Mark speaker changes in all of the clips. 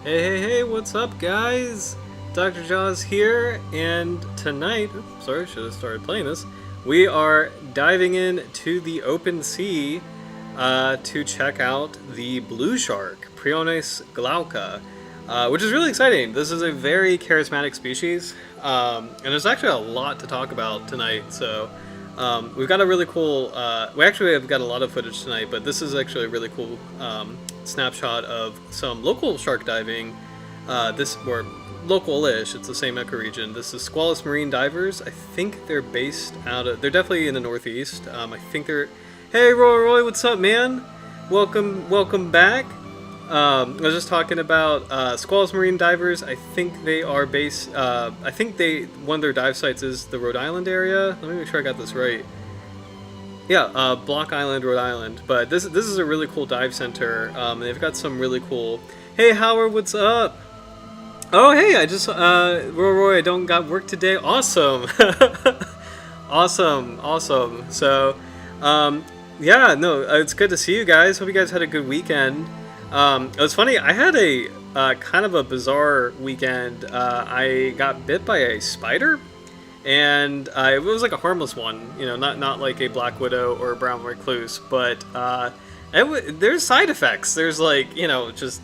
Speaker 1: Hey, what's up, guys? Dr. Jaws here, and tonight, oops, sorry, should have started playing this. We are diving into the open sea to check out the blue shark, Priones glauca, which is really exciting. This is a very charismatic species, and there's actually a lot to talk about tonight. So we've got a really cool. We actually have got a lot of footage tonight, but this is actually a really cool snapshot of some local shark diving. Or local-ish. It's the same ecoregion. This is Squalus Marine Divers. I think they're based out of. They're definitely in the Northeast. I think they're. Hey, Roy, what's up, man? Welcome back. I was just talking about Squalus Marine Divers. I think they are based. I think one of their dive sites is the Rhode Island area. Let me make sure I got this right. Yeah, Block Island, Rhode Island. But this is a really cool dive center. They've got some really cool. Hey, Howard, what's up? Oh, hey, I just Roy, I don't got work today. Awesome. awesome. So, yeah, no, it's good to see you guys. Hope you guys had a good weekend. It was funny. I had a kind of a bizarre weekend. I got bit by a spider, and it was like a harmless one. You know, not like a black widow or a brown recluse, but there's side effects. There's like, you know, just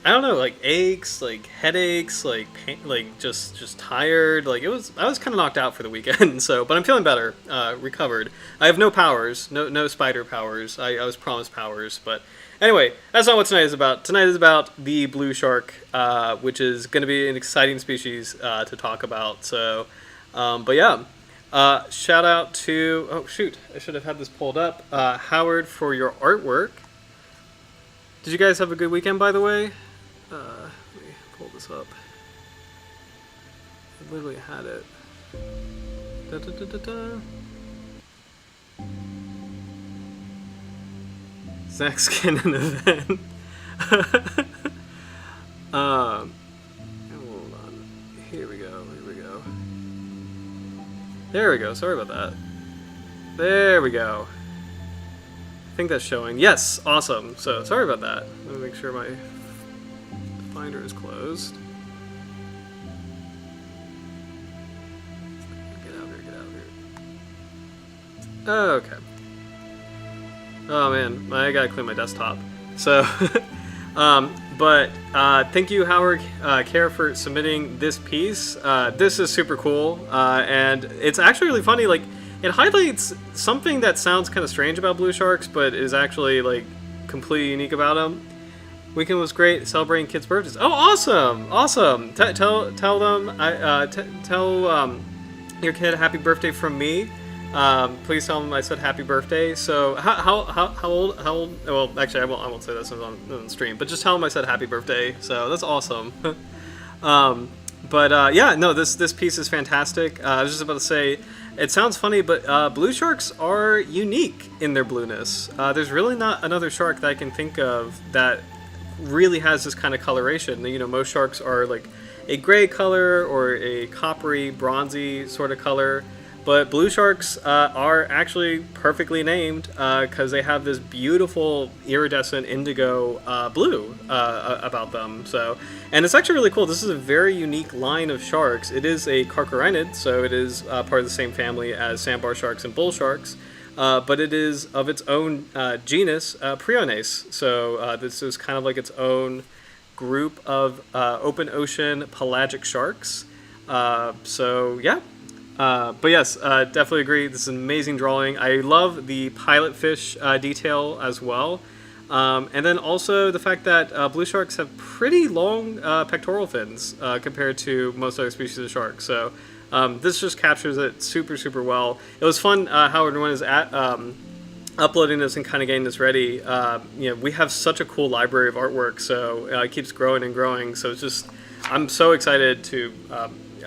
Speaker 1: I don't know, like aches, like headaches, like pain, like just tired. Like I was kind of knocked out for the weekend. So, but I'm feeling better, recovered. I have no powers, no spider powers. I was promised powers, but anyway, that's not what tonight is about. Tonight is about the blue shark, which is going to be an exciting species to talk about. So, but yeah. Shout out to, oh shoot, I should have had this pulled up. Howard, for your artwork. Did you guys have a good weekend, by the way? Let me pull this up. I literally had it. Zach skin an event. Hold on. Here we go. There we go. Sorry about that. There we go. I think that's showing. Yes, awesome. So sorry about that. Let me make sure my Finder is closed. Get out here. Okay. Oh man, I gotta clean my desktop. So, but thank you, Howard Care, for submitting this piece. This is super cool, and it's actually really funny. Like, it highlights something that sounds kind of strange about blue sharks, but is actually like completely unique about them. Weekend was great, celebrating kids' birthdays. Oh, awesome! Tell them, tell your kid happy birthday from me. Please tell them I said happy birthday. So how old? Well, actually, I won't say this on stream, but just tell them I said happy birthday. So that's awesome. But yeah, no, this piece is fantastic. I was just about to say, it sounds funny, but blue sharks are unique in their blueness. There's really not another shark that I can think of that really has this kind of coloration. You know, most sharks are like a gray color or a coppery, bronzy sort of color, but blue sharks are actually perfectly named because they have this beautiful iridescent indigo blue about them. So, and it's actually really cool. This is a very unique line of sharks. It is a carcharinid, so it is part of the same family as sandbar sharks and bull sharks. But it is of its own genus, Priones. So this is kind of like its own group of open ocean pelagic sharks. So yeah. But yes, definitely agree. This is an amazing drawing. I love the pilot fish detail as well. And then also the fact that blue sharks have pretty long pectoral fins compared to most other species of sharks. So this just captures it super well. It was fun how everyone is uploading this and kind of getting this ready. You know, we have such a cool library of artwork, so it keeps growing and growing. So it's just, I'm so excited to.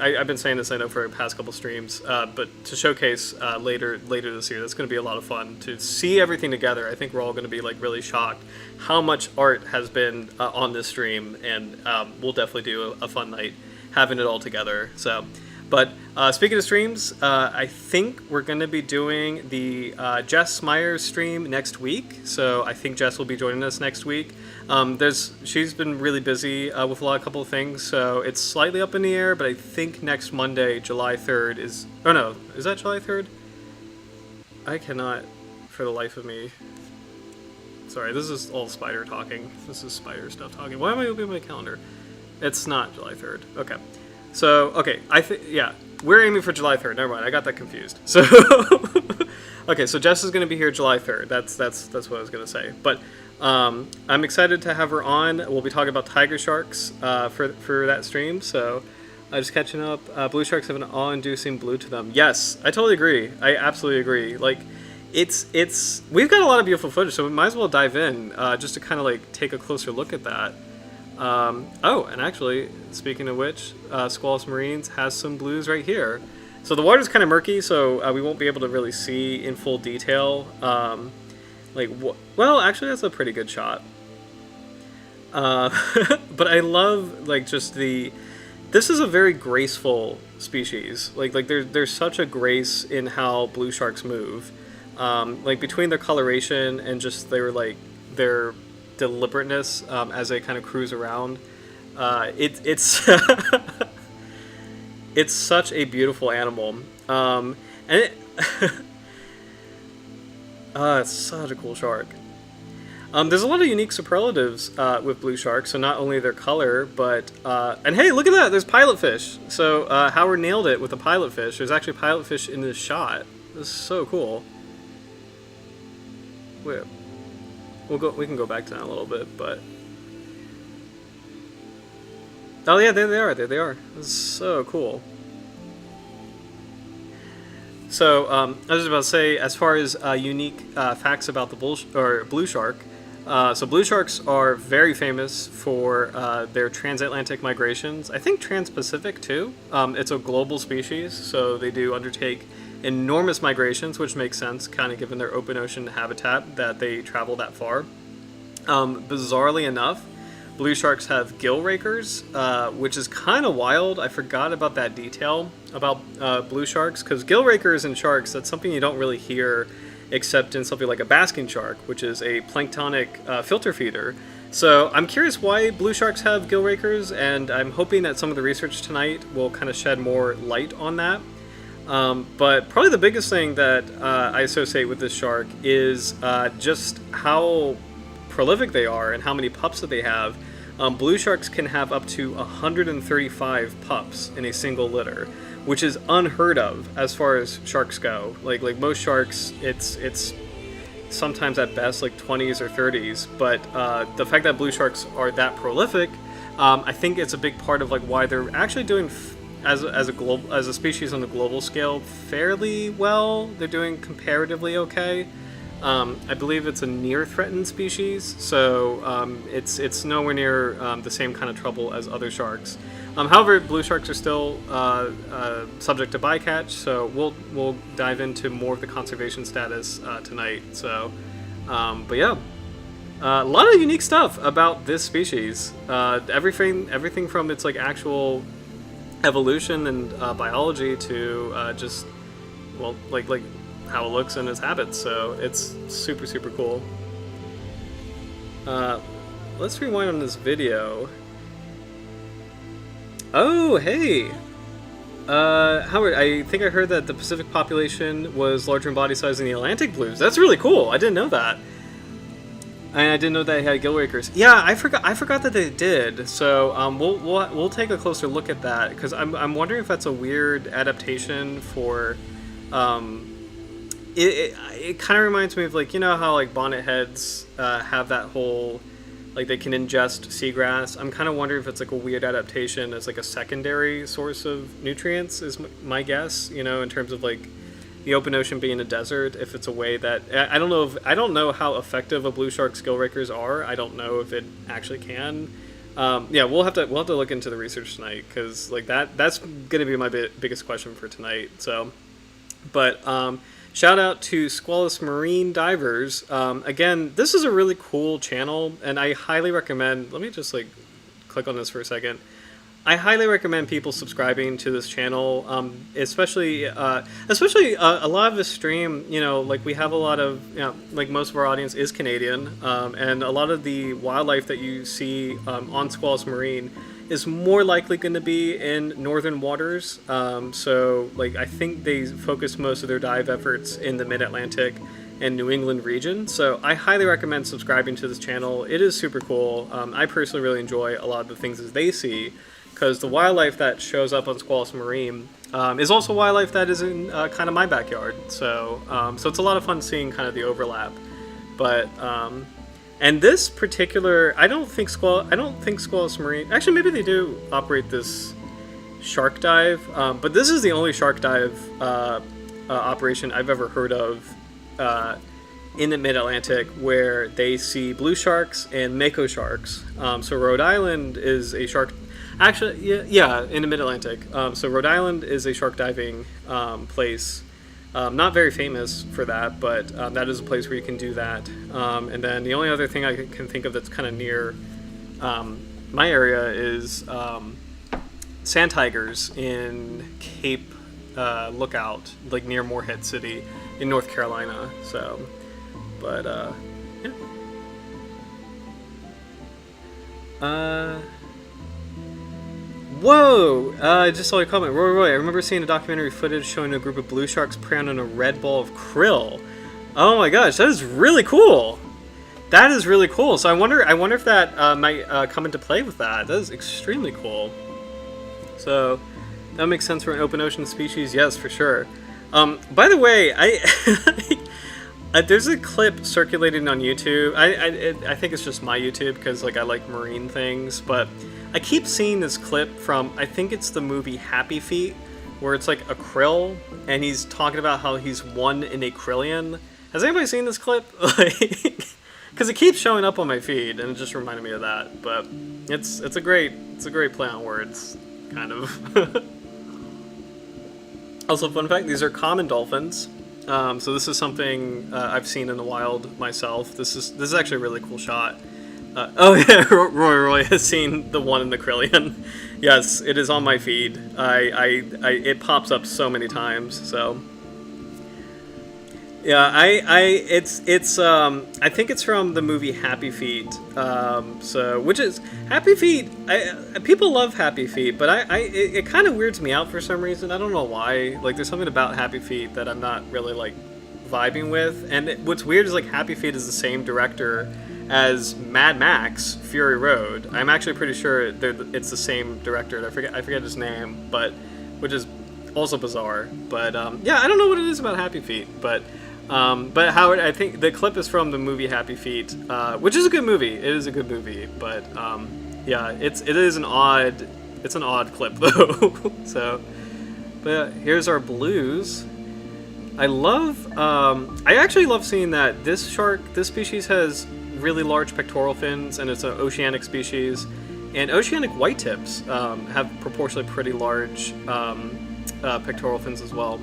Speaker 1: I've been saying this, I know, for the past couple streams, but to showcase later this year, that's going to be a lot of fun to see everything together. I think we're all going to be like really shocked how much art has been on this stream, and we'll definitely do a fun night having it all together. So. But speaking of streams, I think we're going to be doing the Jess Myers stream next week. So I think Jess will be joining us next week. She's been really busy with a couple of things, so it's slightly up in the air. But I think next Monday, July 3rd is. Oh no, is that July 3rd? I cannot, for the life of me. Sorry, this is all Spider talking. This is Spider stuff talking. Why am I opening my calendar? It's not July 3rd. Okay. So, okay, yeah, we're aiming for July 3rd. Never mind, I got that confused. So, okay, so Jess is going to be here July 3rd. That's what I was going to say. But I'm excited to have her on. We'll be talking about tiger sharks for that stream. So, just catching up. Blue sharks have an awe-inducing blue to them. Yes, I totally agree. I absolutely agree. Like, we've got a lot of beautiful footage, so we might as well dive in just to kind of like take a closer look at that. And actually, speaking of which, Squalus Marines has some blues right here. So the water's kind of murky, so we won't be able to really see in full detail. Well, actually, that's a pretty good shot. But I love just this is a very graceful species. Like there's such a grace in how blue sharks move. Between their coloration and just their deliberateness as they kind of cruise around, it's it's such a beautiful animal, it's such a cool shark. There's a lot of unique superlatives with blue sharks, so not only their color, but and hey, look at that, there's pilotfish. So Howard nailed it with the pilotfish. There's actually pilotfish in this shot. This is so cool. Wait. We can go back to that a little bit, but oh yeah, there they are. There they are. This is so cool. So I was about to say, as far as unique facts about the blue shark, so blue sharks are very famous for their transatlantic migrations. I think trans-Pacific too. It's a global species, so they do undertake enormous migrations, which makes sense, kind of given their open ocean habitat that they travel that far. Bizarrely enough, blue sharks have gill rakers, which is kind of wild. I forgot about that detail about blue sharks, because gill rakers in sharks, that's something you don't really hear except in something like a basking shark, which is a planktonic filter feeder. So I'm curious why blue sharks have gill rakers, and I'm hoping that some of the research tonight will kind of shed more light on that. But probably the biggest thing that I associate with this shark is just how prolific they are and how many pups that they have. Blue sharks can have up to 135 pups in a single litter, which is unheard of as far as sharks go. Like most sharks, it's sometimes at best like 20s or 30s. But the fact that blue sharks are that prolific, I think it's a big part of why they're actually doing as a species on the global scale fairly well. They're doing comparatively okay. I believe it's a near threatened species, so it's nowhere near the same kind of trouble as other sharks. However, blue sharks are still subject to bycatch, so we'll dive into more of the conservation status tonight. So, but yeah, a lot of unique stuff about this species. Everything from its actual evolution and biology to just how it looks and its habits. So it's super, super cool. Let's rewind on this video. Oh, hey! Howard, I think I heard that the Pacific population was larger in body size than the Atlantic blues. That's really cool. I didn't know that. And I didn't know they had gill rakers. Yeah, I forgot that they did. So we'll take a closer look at that, because I'm wondering if that's a weird adaptation for. It kind of reminds me of how bonnet heads have that whole they can ingest seagrass. I'm kind of wondering if it's a weird adaptation as a secondary source of nutrients is my guess. In terms of the open ocean being a desert, if it's a way that I don't know how effective a blue shark's gill rakers are. I don't know if it actually can. Yeah, we'll have to look into the research tonight, because that's gonna be my biggest question for tonight. So, but shout out to Squalus Marine Divers. Again, this is a really cool channel, and I highly recommend. Let me just click on this for a second. I highly recommend people subscribing to this channel, especially a lot of the stream. You know, like we have a lot of, you know, like most of our audience is Canadian, and a lot of the wildlife that you see on Squalus Marine is more likely going to be in northern waters. So, like, I think they focus most of their dive efforts in the Mid-Atlantic and New England region. So I highly recommend subscribing to this channel. It is super cool. I personally really enjoy a lot of the things that they see, because the wildlife that shows up on Squalus Marine is also wildlife that is in kind of my backyard. So so it's a lot of fun seeing kind of the overlap. But and this particular, I don't think Squalus Marine. Actually, maybe they do operate this shark dive, but this is the only shark dive operation I've ever heard of in the Mid-Atlantic where they see blue sharks and mako sharks. So Rhode Island is a shark. Actually, yeah, in the Mid-Atlantic. So Rhode Island is a shark diving place. Not very famous for that, but that is a place where you can do that. And then the only other thing I can think of that's kind of near my area is sand tigers in Cape Lookout, like near Morehead City in North Carolina. So, but yeah. Whoa! I just saw a comment. Roy, I remember seeing a documentary footage showing a group of blue sharks preying on a red ball of krill. Oh my gosh, that is really cool. That is really cool. So I wonder if that might come into play with that. That is extremely cool. So that makes sense for an open ocean species. Yes, for sure. By the way, there's a clip circulating on YouTube. I think it's just my YouTube because like I like marine things, but I keep seeing this clip from, I think it's the movie Happy Feet, where it's like a krill and he's talking about how he's one in a krillion. Has anybody seen this clip? Because it keeps showing up on my feed and it just reminded me of that. But it's a great play on words, kind of. Also, fun fact: these are common dolphins. So this is something I've seen in the wild myself. This is actually a really cool shot. Oh yeah, Roy has seen the one in the krillion. Yes, it is on my feed. It pops up so many times. So yeah, I think it's from the movie Happy Feet. So which is Happy Feet. People love Happy Feet, but it kind of weirds me out for some reason. I don't know why. Like there's something about Happy Feet that I'm not really like vibing with. And what's weird is like Happy Feet is the same director as Mad Max Fury Road. I'm actually pretty sure it's the same director. I forget his name, but which is also bizarre. But yeah, I don't know what it is about Happy Feet, but Howard, I think the clip is from the movie Happy Feet, which is a good movie. It is a good movie, but yeah, it is an odd clip though. So, but here's our blues. I actually love seeing that this species has really large pectoral fins, and it's an oceanic species. And oceanic whitetips have proportionally pretty large pectoral fins as well.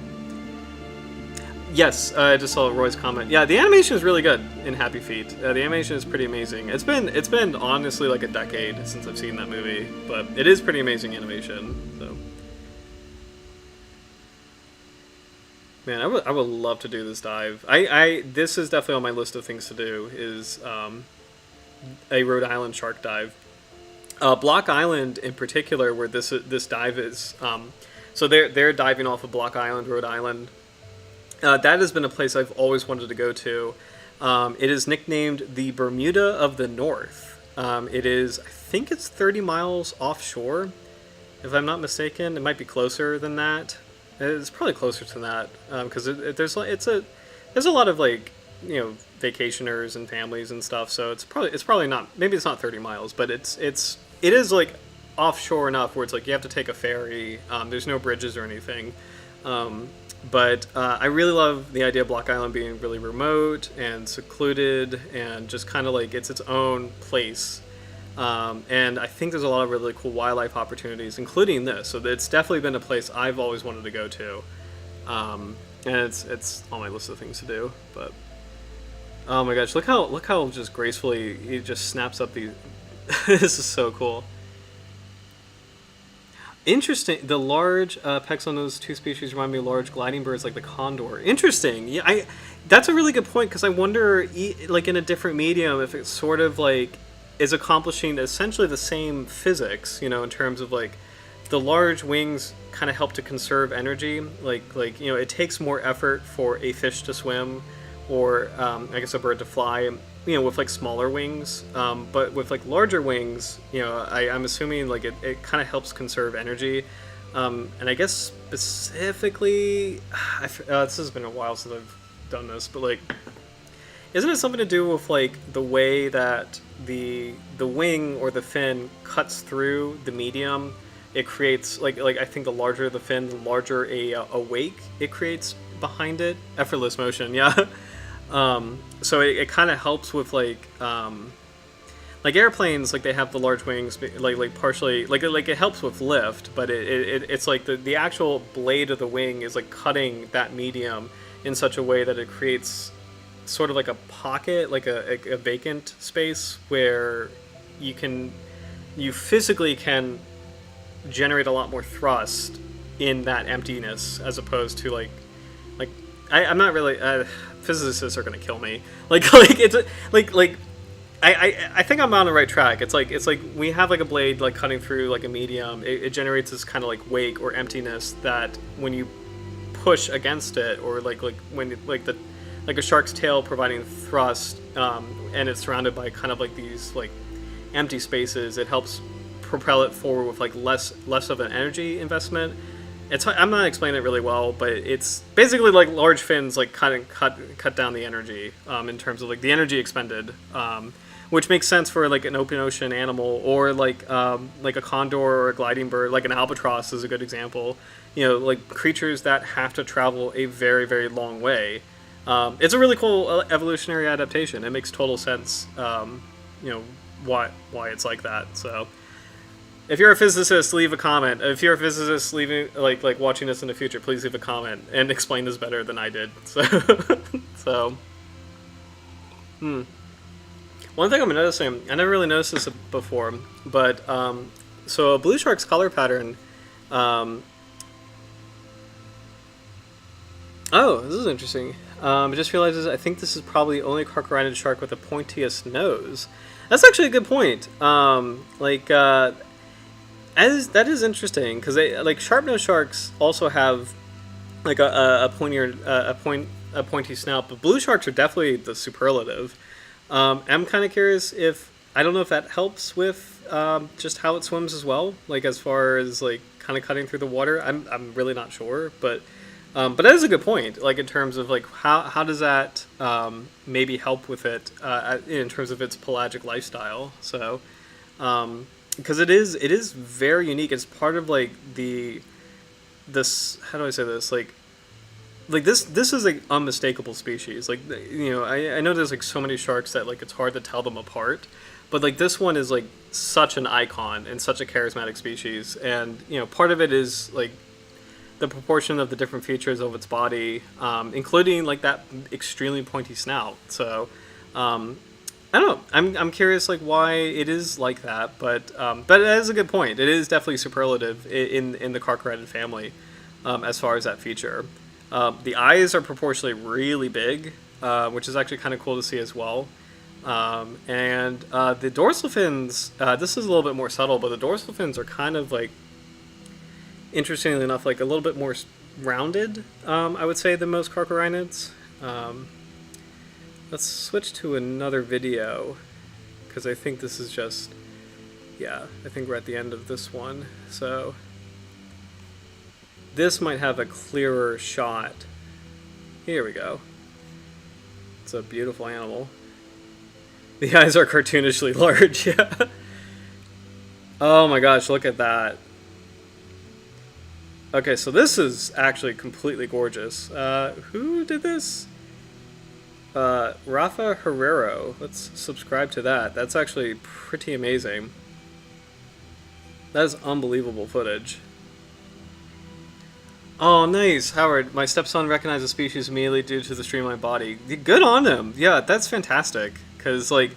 Speaker 1: Yes, I just saw Roy's comment. Yeah, the animation is really good in Happy Feet. The animation is pretty amazing. It's been honestly like a decade since I've seen that movie, but it is pretty amazing animation. So, man, I would love to do this dive. This is definitely on my list of things to do. Is a Rhode Island shark dive. Block Island in particular, where this dive is. So they're diving off of Block Island, Rhode Island. That has been a place I've always wanted to go to. It is nicknamed the Bermuda of the North. It is, I think it's 30 miles offshore, if I'm not mistaken. It might be closer than that. It's probably closer to that because there's a lot of like, you know, vacationers and families and stuff. So it's probably not, maybe it's not 30 miles, but it is like offshore enough where it's like you have to take a ferry. There's no bridges or anything. But I really love the idea of Block Island being really remote and secluded and just kind of like it's its own place. And I think there's a lot of really cool wildlife opportunities, including this. So it's definitely been a place I've always wanted to go to. And it's on my list of things to do. But oh my gosh, look how just gracefully he just snaps up these. This is so cool. Interesting. The large pecks on those two species remind me of large gliding birds like the condor. Interesting. Yeah, that's a really good point because I wonder, like in a different medium, if it's sort of like is accomplishing essentially the same physics, in terms of like the large wings kind of help to conserve energy. Like it takes more effort for a fish to swim, or I guess a bird to fly. With like smaller wings, but with like larger wings, I'm assuming like it kind of helps conserve energy, and I guess specifically, this has been a while since I've done this, but like, isn't it something to do with like the way that the wing or the fin cuts through the medium? It creates like I think the larger the fin, the larger a wake it creates behind it. Effortless motion, yeah. So it kind of helps with like airplanes, like they have the large wings, like partially like it helps with lift, but it's like the actual blade of the wing is like cutting that medium in such a way that it creates sort of like a pocket, like a vacant space where you physically can generate a lot more thrust in that emptiness, as opposed to like I'm not really physicists are gonna kill me. It's like I think I'm on the right track. It's like we have like a blade like cutting through like a medium. It generates this kind of like wake or emptiness that when you push against it, or like when like a shark's tail providing thrust, and it's surrounded by kind of like these like empty spaces, it helps propel it forward with like less of an energy investment. I'm not explaining it really well, but it's basically like large fins like kind of cut down the energy, in terms of like the energy expended, which makes sense for like an open ocean animal, or like a condor or a gliding bird, like an albatross is a good example. Like creatures that have to travel a very, very long way. It's a really cool evolutionary adaptation. It makes total sense, why it's like that. So if you're a physicist, leave a comment. If you're a physicist leaving like watching this in the future, please leave a comment and explain this better than I did. So one thing I'm noticing, I never really noticed this before, but so a blue shark's color pattern. Oh, this is interesting. I just realized I think this is probably the only crocodile shark with the pointiest nose. That's actually a good point. That is interesting, because like sharp-nosed sharks also have like a pointy snout, but blue sharks are definitely the superlative. I'm kind of curious I don't know if that helps with just how it swims as well, like as far as like kind of cutting through the water. I'm really not sure, but that is a good point. Like in terms of like how does that maybe help with it in terms of its pelagic lifestyle? So. Because it is very unique. It's part of like this. How do I say this? Like this is like unmistakable species. Like I know there's like so many sharks that like it's hard to tell them apart, but like this one is like such an icon and such a charismatic species. And part of it is like the proportion of the different features of its body, including like that extremely pointy snout. So. I don't know. I'm curious like why it is like that, but it is a good point. It is definitely superlative in the carcharodid family, as far as that feature. The eyes are proportionally really big, which is actually kind of cool to see as well. And the dorsal fins, this is a little bit more subtle, but the dorsal fins are kind of like, interestingly enough, like a little bit more rounded, I would say, than most carcharodontids. Let's switch to another video, because I think this is just, yeah, I think we're at the end of this one. So this might have a clearer shot. Here we go. It's a beautiful animal. The eyes are cartoonishly large, yeah. Oh my gosh, look at that. Okay, so this is actually completely gorgeous. Who did this? Rafa Herrero. Let's subscribe to that. That's actually pretty amazing. That is unbelievable footage. Oh, nice, Howard. My stepson recognized the species immediately due to the streamlined body. Good on him. Yeah, that's fantastic. Because, like,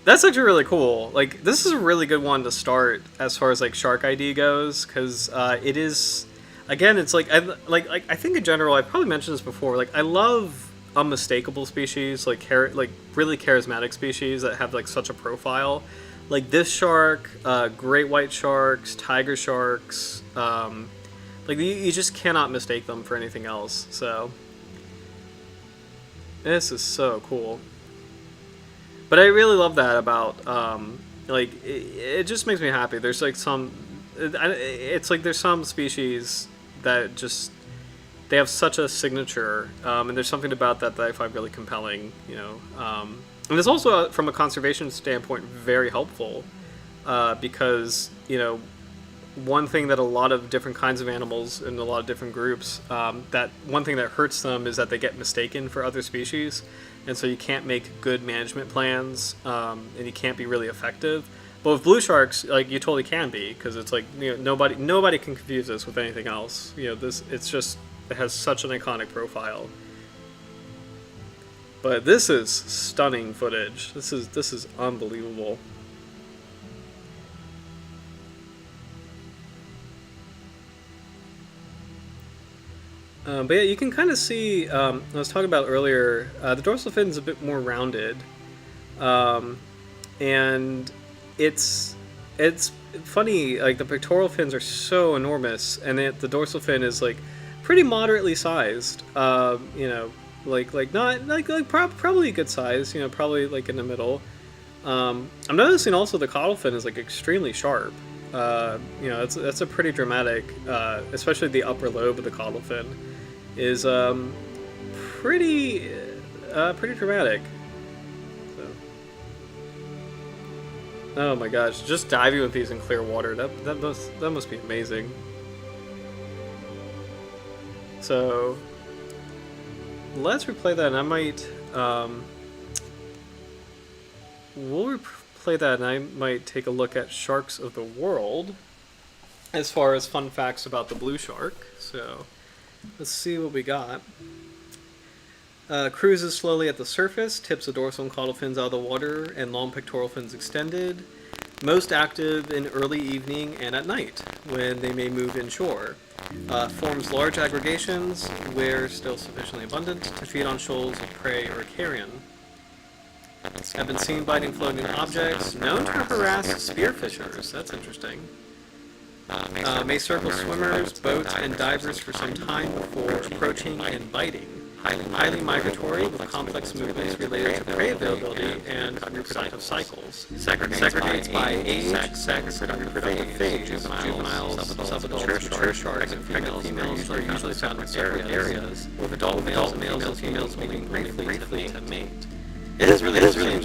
Speaker 1: That's actually really cool. Like, this is a really good one to start as far as like shark ID goes, because it is, again, it's like I think in general I've probably mentioned this before. Like, I love unmistakable species, like like really charismatic species that have like such a profile. Like this shark, great white sharks, tiger sharks. Like you just cannot mistake them for anything else. So this is so cool. But I really love that about, like, it just makes me happy. There's, like, it's like there's some species that just, they have such a signature, and there's something about that I find really compelling, you know. And it's also, from a conservation standpoint, very helpful, because, you know, one thing that a lot of different kinds of animals in a lot of different groups, that one thing that hurts them is that they get mistaken for other species. And so you can't make good management plans, and you can't be really effective. But with blue sharks, like, you totally can be, because it's like, you know, nobody can confuse this with anything else. You know, it has such an iconic profile. But this is stunning footage. This is unbelievable. But yeah, you can kind of see, I was talking about earlier, the dorsal fin is a bit more rounded, and it's funny, like the pectoral fins are so enormous, and the dorsal fin is like pretty moderately sized, you know, like not like probably a good size, you know, probably like in the middle. I'm noticing also the caudal fin is like extremely sharp. You know, that's a pretty dramatic, especially the upper lobe of the caudal fin is pretty dramatic. So. Oh my gosh, just diving with these in clear water, that must be amazing. So let's replay that, and I might we'll replay that, and I might take a look at sharks of the world as far as fun facts about the blue shark. So let's see what we got. Cruises slowly at the surface, tips the dorsal and caudal fins out of the water, and long pectoral fins extended. Most active in early evening and at night, when they may move inshore. Forms large aggregations, where still sufficiently abundant, to feed on shoals of prey or carrion. Have been seen biting floating objects, known to harass spearfishers. That's interesting. May circle swimmers, boats, and divers for some time before approaching and biting. Highly migratory, with complex movements related to prey availability and reproductive cycles. Segregates by age, sex, reproductive phase. Juveniles, subadults, mature sharks, and pregnant females are usually found in separate areas, with adult males and females moving briefly to mate. It is really interesting.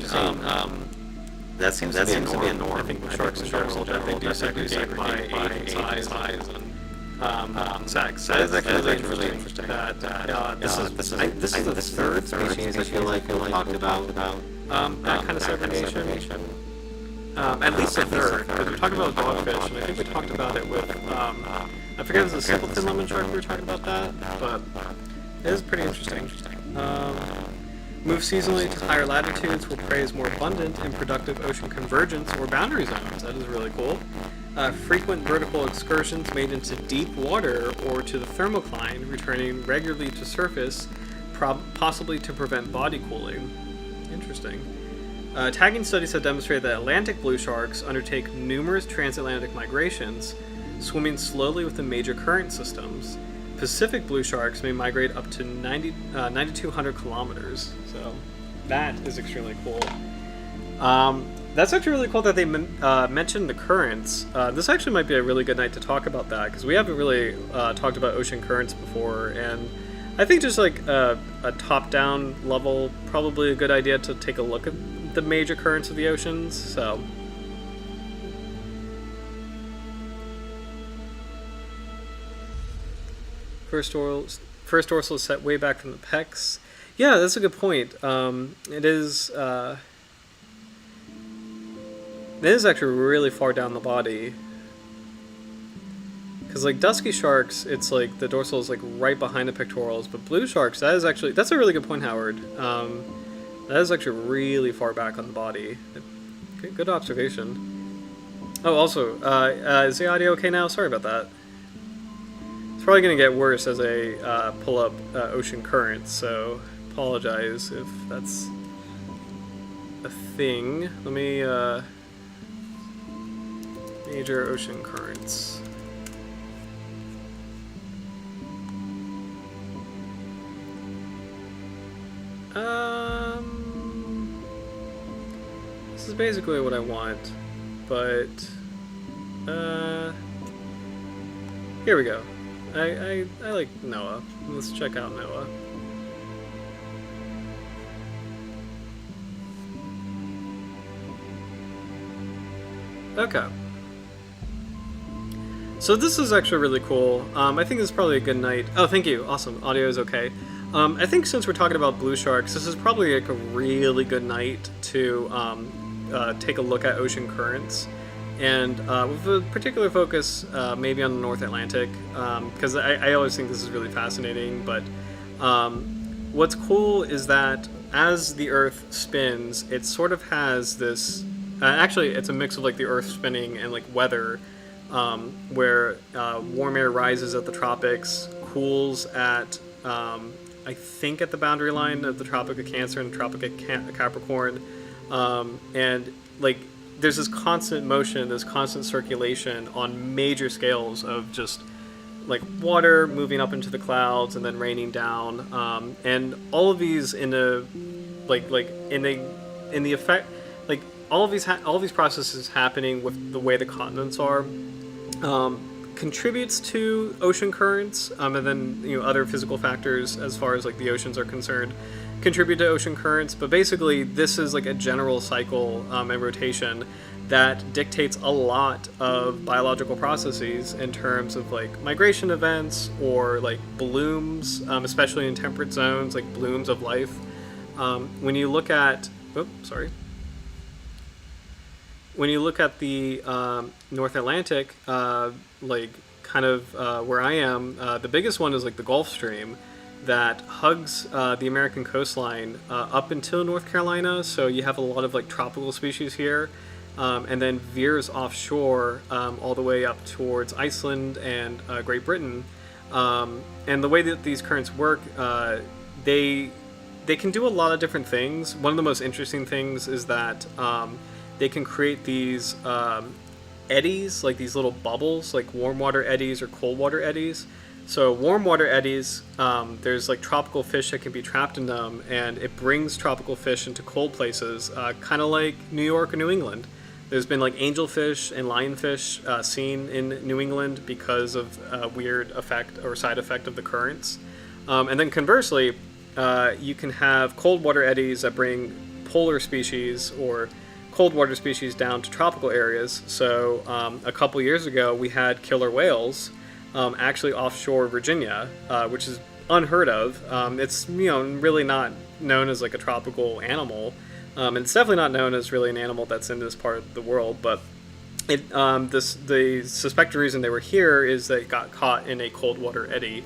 Speaker 1: That seems to be a norm. I think with sharks in general, that they do segregate by age and size and sex. That is actually really interesting. This is the third species I feel like we talked about that kind of segregation. At least the third, because we talked about dogfish, and I think we talked about it with, I forget if it was the simpleton lemon shark we were talking about that, but it is pretty interesting. Move seasonally to higher latitudes where prey is more abundant in productive ocean convergence or boundary zones. That is really cool. Frequent vertical excursions made into deep water or to the thermocline, returning regularly to surface, possibly to prevent body cooling. Interesting. Tagging studies have demonstrated that Atlantic blue sharks undertake numerous transatlantic migrations, swimming slowly with the major current systems. Pacific blue sharks may migrate up to 9,200 kilometers, so that is extremely cool. That's actually really cool that they mentioned the currents. This actually might be a really good night to talk about that, because we haven't really talked about ocean currents before, and I think just like a top-down level, probably a good idea to take a look at the major currents of the oceans, so... First dorsal is set way back from the pecs. Yeah, that's a good point. It is actually really far down the body. Because like dusky sharks, it's like the dorsal is like right behind the pectorals, but blue sharks, that's a really good point, Howard. That is actually really far back on the body. Good observation. Oh, also, is the audio okay now? Sorry about that. It's probably going to get worse as I pull up ocean currents, so apologize if that's a thing. Let me, major ocean currents. This is basically what I want, but, here we go. I like Noah. Let's check out Noah. Okay. So this is actually really cool. I think this is probably a good night. Oh, thank you. Awesome. Audio is okay. I think since we're talking about blue sharks, this is probably like a really good night to take a look at ocean currents, and with a particular focus maybe on the North Atlantic, because I always think this is really fascinating. But what's cool is that as the Earth spins, it sort of has this. Actually, it's a mix of like the Earth spinning and like weather, where warm air rises at the tropics, cools at I think at the boundary line of the Tropic of Cancer and the Tropic of Capricorn, and like there's this constant motion, this constant circulation on major scales of just like water moving up into the clouds and then raining down, and all of these in the effect, like all of these processes happening with the way the continents are. Contributes to ocean currents, and then other physical factors as far as like the oceans are concerned contribute to ocean currents. But basically, this is like a general cycle and rotation that dictates a lot of biological processes in terms of like migration events or like blooms, especially in temperate zones, like blooms of life. When you look at, when you look at the North Atlantic, like kind of where I am, the biggest one is like the Gulf Stream that hugs the American coastline up until North Carolina. So you have a lot of like tropical species here, and then veers offshore all the way up towards Iceland and Great Britain. And the way that these currents work, they can do a lot of different things. One of the most interesting things is that they can create these eddies, like these little bubbles, like warm water eddies or cold water eddies. So warm water eddies, there's like tropical fish that can be trapped in them, and it brings tropical fish into cold places, kind of like New York or New England. There's been like angelfish and lionfish seen in New England because of a weird effect or side effect of the currents. And then conversely, you can have cold water eddies that bring polar species or cold water species down to tropical areas. So a couple years ago, we had killer whales actually offshore Virginia, which is unheard of. It's really not known as like a tropical animal. It's definitely not known as really an animal that's in this part of the world. But the suspected reason they were here is they got caught in a cold water eddy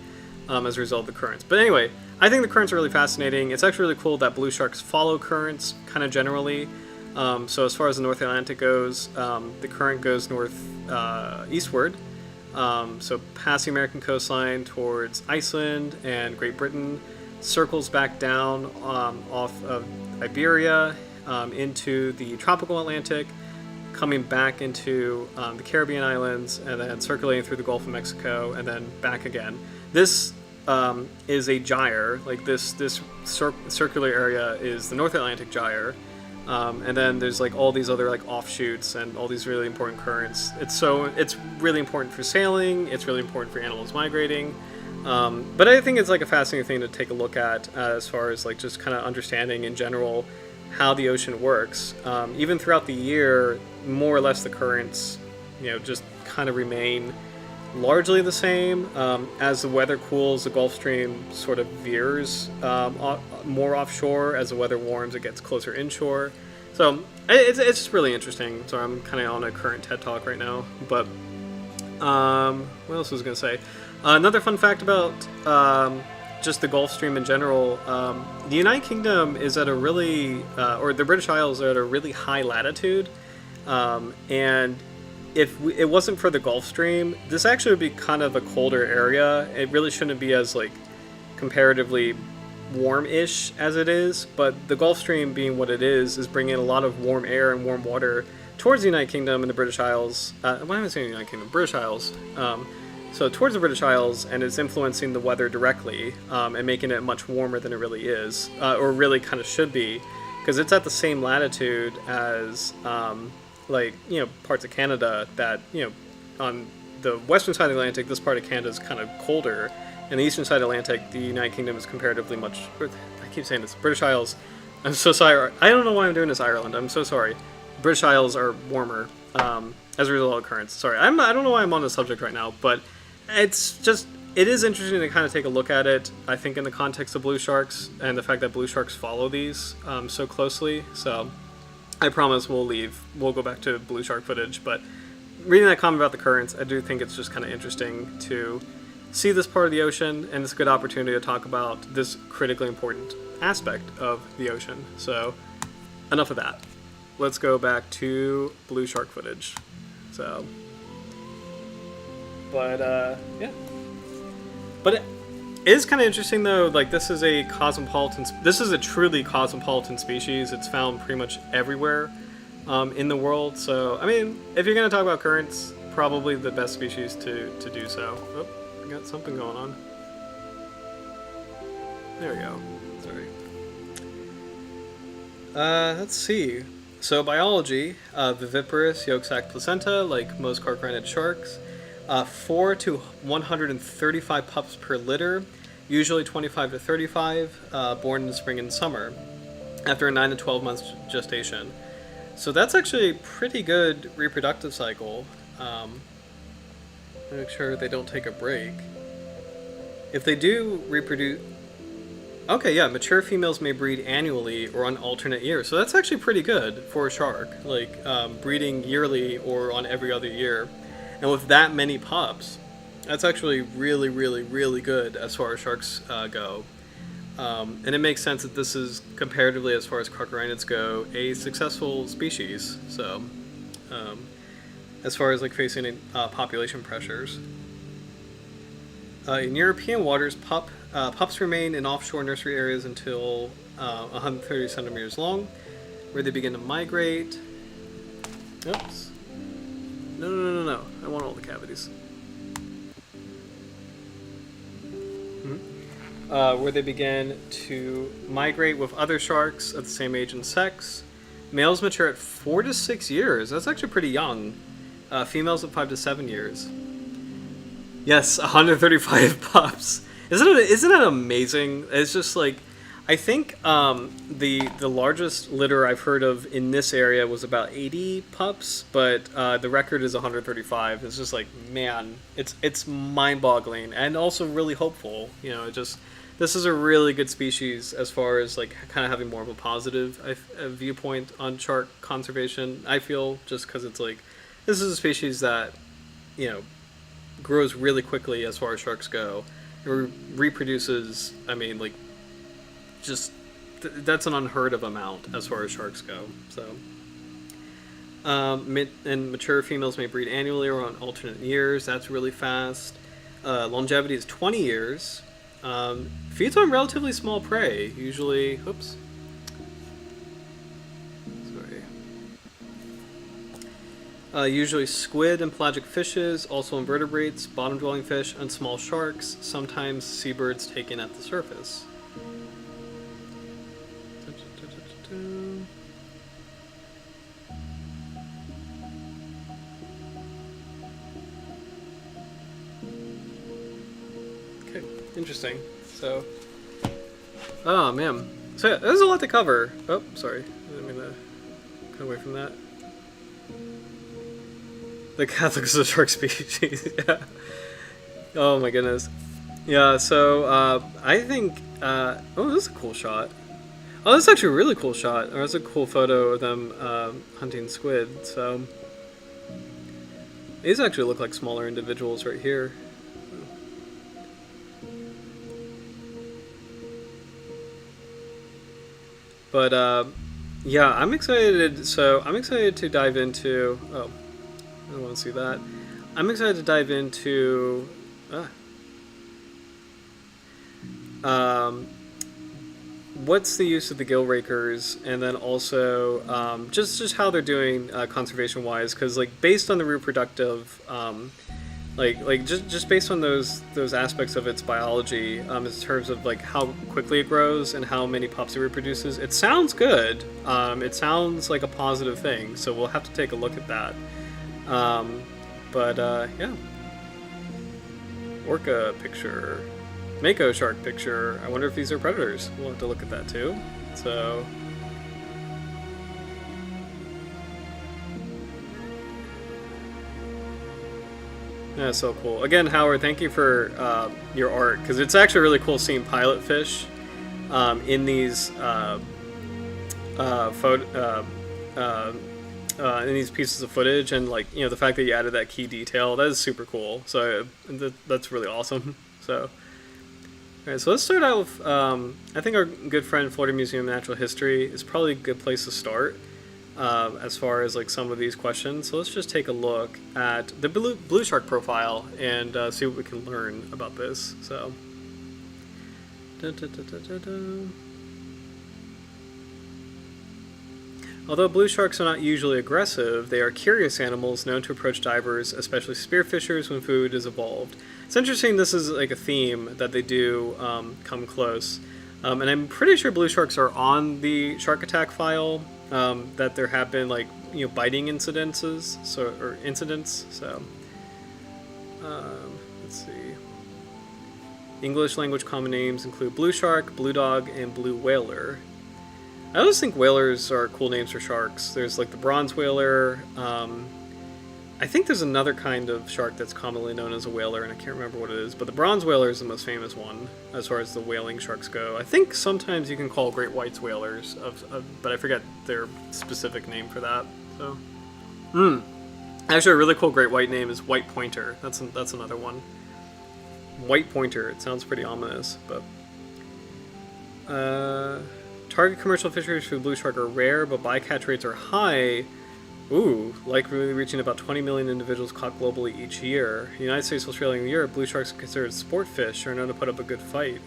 Speaker 1: as a result of the currents. But anyway, I think the currents are really fascinating. It's actually really cool that blue sharks follow currents kind of generally. So as far as the North Atlantic goes, the current goes eastward, so past the American coastline towards Iceland and Great Britain, circles back down off of Iberia into the tropical Atlantic, coming back into the Caribbean islands, and then circulating through the Gulf of Mexico, and then back again. This is a gyre. Like this circular area is the North Atlantic gyre. And then there's like all these other like offshoots and all these really important currents. It's really important for sailing. It's really important for animals migrating. But I think it's like a fascinating thing to take a look at as far as like just kind of understanding in general how the ocean works. Even throughout the year, more or less the currents, just kind of remain largely the same. As the weather cools, the Gulf Stream sort of veers more offshore. As the weather warms, it gets closer inshore. So it's just really interesting. So I'm kind of on a current TED Talk right now. But what else was I going to say? Another fun fact about just the Gulf Stream in general, the United Kingdom is at a really, or the British Isles are at a really high latitude. And if it wasn't for the Gulf Stream, this actually would be kind of a colder area. It really shouldn't be as like comparatively warm-ish as it is, but the Gulf Stream being what it is bringing a lot of warm air and warm water towards the United Kingdom and the British Isles. Why am I saying United Kingdom? British Isles. So towards the British Isles, and it's influencing the weather directly and making it much warmer than it really is, or really kind of should be, because it's at the same latitude as like, you know, parts of Canada that, you know, on the western side of the Atlantic, this part of Canada is kind of colder. And the eastern side of the Atlantic, the United Kingdom is comparatively much... I keep saying this. British Isles. I'm so sorry. I don't know why I'm doing this, Ireland. I'm so sorry. British Isles are warmer as a result of currents. Sorry. I don't know why I'm on the subject right now, but it's just... It is interesting to kind of take a look at it, I think, in the context of blue sharks and the fact that blue sharks follow these so closely. So I promise we'll go back to blue shark footage. But reading that comment about the currents, I do think it's just kind of interesting to see this part of the ocean, and it's a good opportunity to talk about this critically important aspect of the ocean. So enough of that. Let's go back to blue shark footage. So, but yeah. But it is kind of interesting though, like this is a truly cosmopolitan species. It's found pretty much everywhere in the world. So, I mean, if you're going to talk about currents, probably the best species to do so. Oh. Got something going on. There we go. Sorry. Let's see. So biology, viviparous, yolk sac placenta, like most carcharodonid sharks. 4 to 135 pups per litter, usually 25 to 35, born in the spring and summer, after a 9 to 12 months gestation. So that's actually a pretty good reproductive cycle. Make sure they don't take a break. If they do reproduce... Okay, yeah, mature females may breed annually or on alternate years. So that's actually pretty good for a shark, like breeding yearly or on every other year. And with that many pups, that's actually really, really, really good as far as sharks go. And it makes sense that this is, comparatively as far as carcharodonids go, a successful species. So, as far as like facing population pressures. In European waters, pups remain in offshore nursery areas until 130 centimeters long, where they begin to migrate. Oops. No. I want all the cavities. Where they begin to migrate with other sharks of the same age and sex. Males mature at 4 to 6 years. That's actually pretty young. Females at 5 to 7 years. Yes, 135 pups. Isn't it amazing? It's just like, I think the largest litter I've heard of in this area was about 80 pups, but the record is 135. It's just like, man, it's mind-boggling and also really hopeful. You know, this is a really good species as far as like kind of having more of a positive viewpoint on shark conservation. I feel, just because it's like, this is a species that, you know, grows really quickly as far as sharks go. It reproduces, I mean, like, just that's an unheard of amount as far as sharks go. So, and mature females may breed annually or on alternate years. That's really fast. Longevity is 20 years. Feeds on relatively small prey, usually. Oops. Sorry. Usually squid and pelagic fishes, also invertebrates, bottom-dwelling fish, and small sharks. Sometimes seabirds taken at the surface. Okay, interesting. So, oh man. So yeah, there's a lot to cover. Oh, sorry. I didn't mean to cut away from that. The Catholic is a shark species. Yeah. Oh my goodness. Yeah, so I think, oh, this is a cool shot. Oh, this is actually a really cool shot. Or it's a cool photo of them hunting squid. So these actually look like smaller individuals right here. But Yeah, I'm excited. So I'm excited to dive into. Oh, I don't want to see that. I'm excited to dive into. Uh, um, what's the use of the gill rakers, and then also just how they're doing conservation wise, because like based on the reproductive just based on those aspects of its biology, in terms of like how quickly it grows and how many pups it reproduces, it sounds good. It sounds like a positive thing, so we'll have to take a look at that. Yeah, orca picture, mako shark picture. I wonder if these are predators. We'll have to look at that too. So. That's so cool. Again, Howard, thank you for your art, because it's actually really cool seeing pilot fish in these in these pieces of footage, and like the fact that you added that key detail, that is super cool. So that's really awesome. So. All right, so let's start out with, I think our good friend Florida Museum of Natural History is probably a good place to start as far as like some of these questions. So let's just take a look at the blue shark profile and see what we can learn about this. So, dun, dun, dun, dun, dun, dun. Although blue sharks are not usually aggressive, they are curious animals known to approach divers, especially spearfishers, when food is evolved. It's interesting, this is like a theme that they do come close. And I'm pretty sure blue sharks are on the shark attack file, that there have been like, biting incidents. So, let's see. English language common names include blue shark, blue dog, and blue whaler. I always think whalers are cool names for sharks. There's like the bronze whaler. I think there's another kind of shark that's commonly known as a whaler, and I can't remember what it is. But the bronze whaler is the most famous one as far as the whaling sharks go. I think sometimes you can call great whites whalers, but I forget their specific name for that. So, actually, a really cool great white name is white pointer. That's another one. White pointer. It sounds pretty ominous, but. Target commercial fisheries for blue shark are rare, but bycatch rates are high. Likely reaching about 20 million individuals caught globally each year. In the United States, Australia, and Europe, blue sharks are considered sport fish, are known to put up a good fight.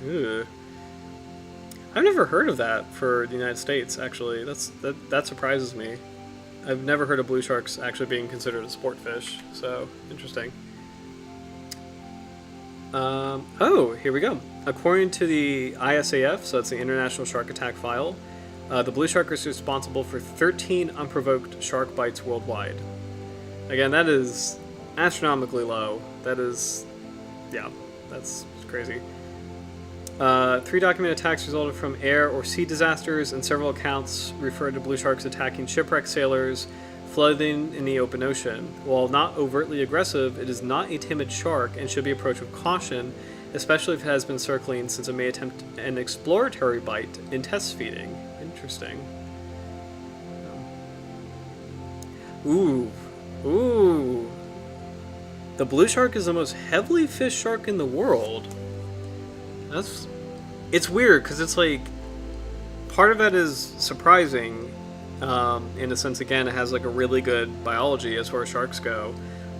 Speaker 1: I've never heard of that for the United States, actually. That surprises me. I've never heard of blue sharks actually being considered a sport fish, so interesting. Here we go. According to the ISAF, so that's the International Shark Attack File, the blue shark is responsible for 13 unprovoked shark bites worldwide. Again, that is astronomically low. That's crazy. 3 documented attacks resulted from air or sea disasters, and several accounts refer to blue sharks attacking shipwrecked sailors, flooding in the open ocean. While not overtly aggressive, it is not a timid shark and should be approached with caution, especially if it has been circling, since it may attempt an exploratory bite in test feeding. Interesting. Ooh. The blue shark is the most heavily fished shark in the world. It's weird, because it's like, part of that is surprising, in a sense. Again, it has like a really good biology as far as sharks go,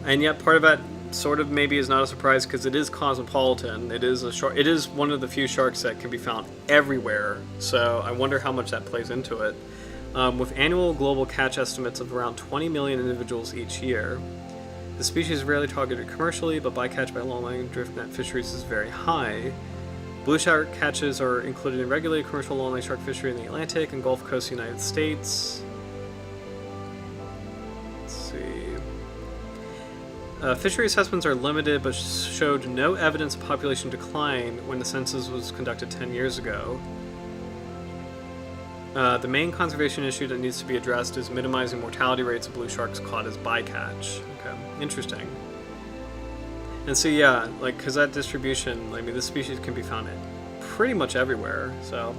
Speaker 1: and yet part of that sort of maybe is not a surprise, because it is cosmopolitan. It is one of the few sharks that can be found everywhere, so I wonder how much that plays into it. With annual global catch estimates of around 20 million individuals each year. The species is rarely targeted commercially, but bycatch by longline drift net fisheries is very high. Blue shark catches are included in regulated commercial longline shark fishery in the Atlantic and Gulf Coast United States. Let's see. Fishery assessments are limited, but showed no evidence of population decline when the census was conducted 10 years ago. The main conservation issue that needs to be addressed is minimizing mortality rates of blue sharks caught as bycatch. Okay, interesting. And so yeah, like, because that distribution, I mean, this species can be found pretty much everywhere, so.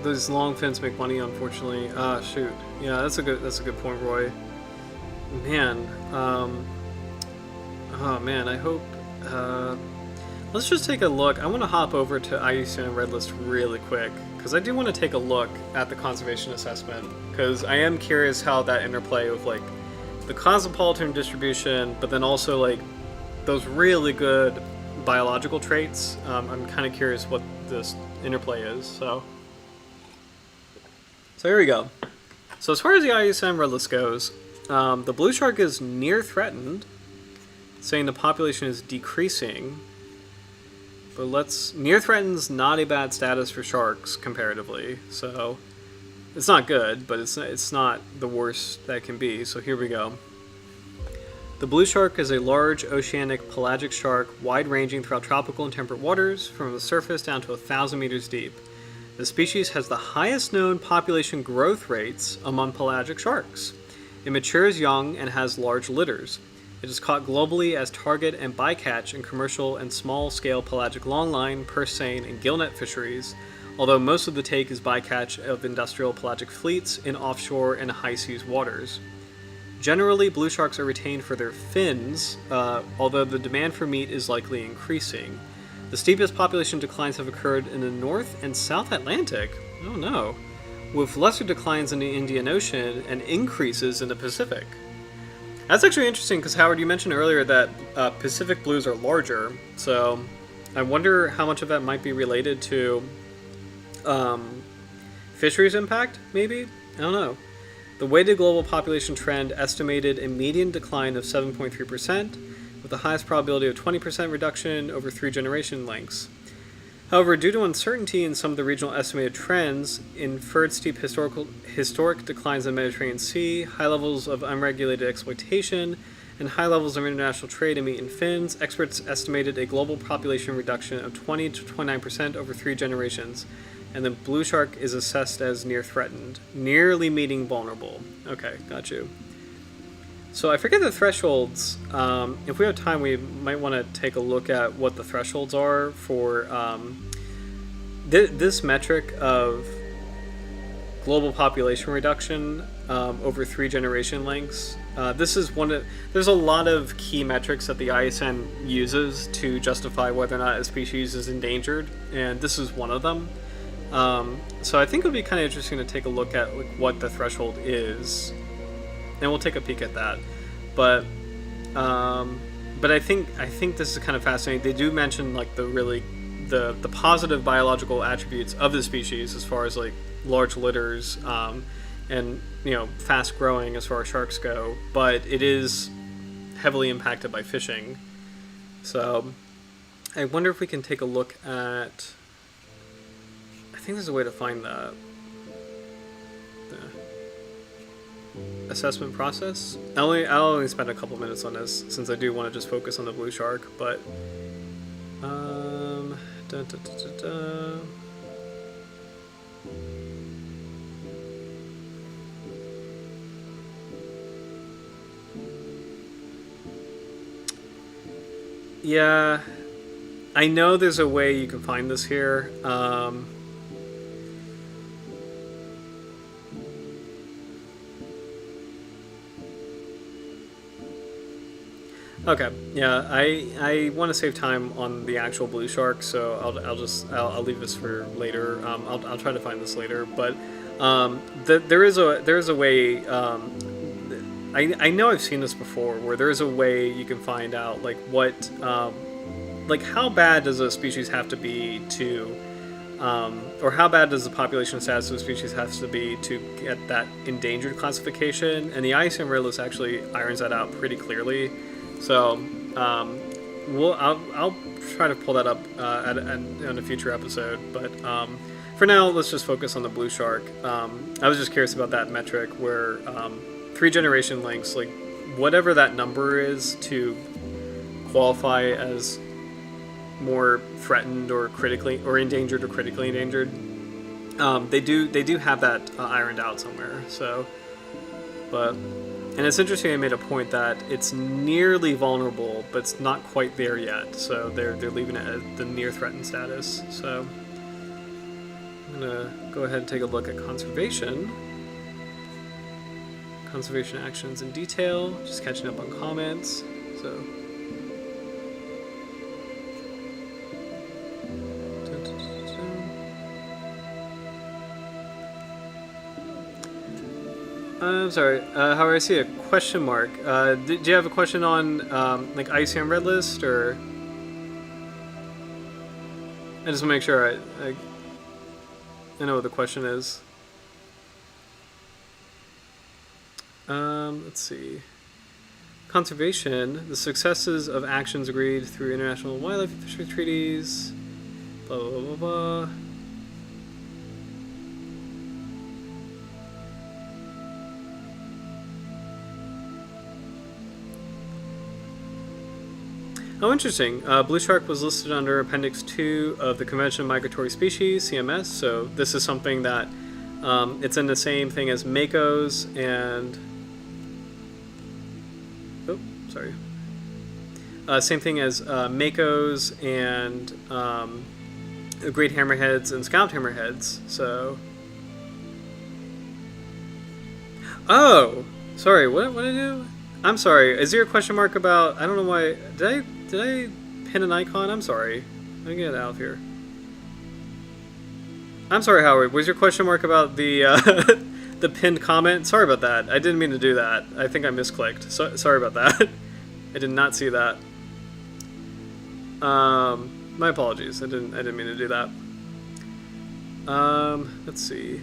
Speaker 1: Those long fins make money, unfortunately. Shoot. Yeah, that's a good point, Roy. Man, oh man, I hope Uh, let's just take a look. I want to hop over to IUCN Red List really quick, because I do want to take a look at the conservation assessment, because I am curious how that interplay of like the cosmopolitan distribution, but then also like those really good biological traits. I'm kind of curious what this interplay is. So here we go. So as far as the IUCN Red List goes, the blue shark is near threatened, saying the population is decreasing. But near threatened's not a bad status for sharks comparatively. So it's not good, but it's not the worst that can be. So here we go. The blue shark is a large oceanic pelagic shark, wide-ranging throughout tropical and temperate waters, from the surface down to 1,000 meters deep. The species has the highest known population growth rates among pelagic sharks. It matures young and has large litters. It is caught globally as target and bycatch in commercial and small-scale pelagic longline, purse seine, and gillnet fisheries, although most of the take is bycatch of industrial pelagic fleets in offshore and high seas waters. Generally, blue sharks are retained for their fins, although the demand for meat is likely increasing. The steepest population declines have occurred in the North and South Atlantic, oh no, with lesser declines in the Indian Ocean and increases in the Pacific. That's actually interesting because, Howard, you mentioned earlier that Pacific blues are larger, so I wonder how much of that might be related to fisheries impact, maybe? I don't know. The weighted global population trend estimated a median decline of 7.3%, with the highest probability of 20% reduction over 3 generation lengths. However, due to uncertainty in some of the regional estimated trends, inferred steep historic declines in the Mediterranean Sea, high levels of unregulated exploitation, and high levels of international trade in meat and fins, experts estimated a global population reduction of 20 to 29% over 3 generations, and the blue shark is assessed as near threatened, nearly meeting vulnerable. Okay, got you. So I forget the thresholds. If we have time, we might want to take a look at what the thresholds are for this metric of global population reduction over 3 generation lengths. This is there's a lot of key metrics that the ISN uses to justify whether or not a species is endangered, and this is one of them. So I think it would be kind of interesting to take a look at what the threshold is, and we'll take a peek at that. But I think this is kind of fascinating. They do mention like the positive biological attributes of the species as far as like large litters and fast growing as far as sharks go, but it is heavily impacted by fishing. So I wonder if we can take a look at. I think there's a way to find the assessment process. I'll only spend a couple minutes on this since I do want to just focus on the blue shark. But yeah, I know there's a way you can find this here. Okay, yeah, I want to save time on the actual blue shark, so I'll leave this for later. I'll try to find this later, but there is a way. I know I've seen this before, where there is a way you can find out like what like how bad does a species have to be to, or how bad does the population status of a species have to be to get that endangered classification, and the ISN Red List actually irons that out pretty clearly. So I'll try to pull that up in a future episode, but for now let's just focus on the blue shark. I was just curious about that metric where 3 generation lengths, like whatever that number is to qualify as more threatened or critically or endangered or critically endangered, they do have that ironed out somewhere. So, and it's interesting. I made a point that it's nearly vulnerable, but it's not quite there yet. So they're leaving it at the near threatened status. So I'm gonna go ahead and take a look at conservation actions in detail. Just catching up on comments. So I'm sorry. However, I see a question mark. Do you have a question on like IUCN Red List, or? I just want to make sure I know what the question is. Let's see. Conservation, the successes of actions agreed through international wildlife and fisheries treaties, blah, blah, blah, blah. Oh, interesting. Blue shark was listed under Appendix 2 of the Convention of Migratory Species, CMS, so this is something that it's in the same thing as makos and... Oh, sorry. Same thing as makos and great hammerheads and scalloped hammerheads, so... Oh! Sorry, what did I do? I'm sorry, is there a question mark about... I don't know why... Did I pin an icon? I'm sorry. Let me get it out of here. I'm sorry, Howard. Was your question mark about the the pinned comment? Sorry about that. I didn't mean to do that. I think I misclicked. Sorry about that. I did not see that. My apologies. I didn't mean to do that. Let's see.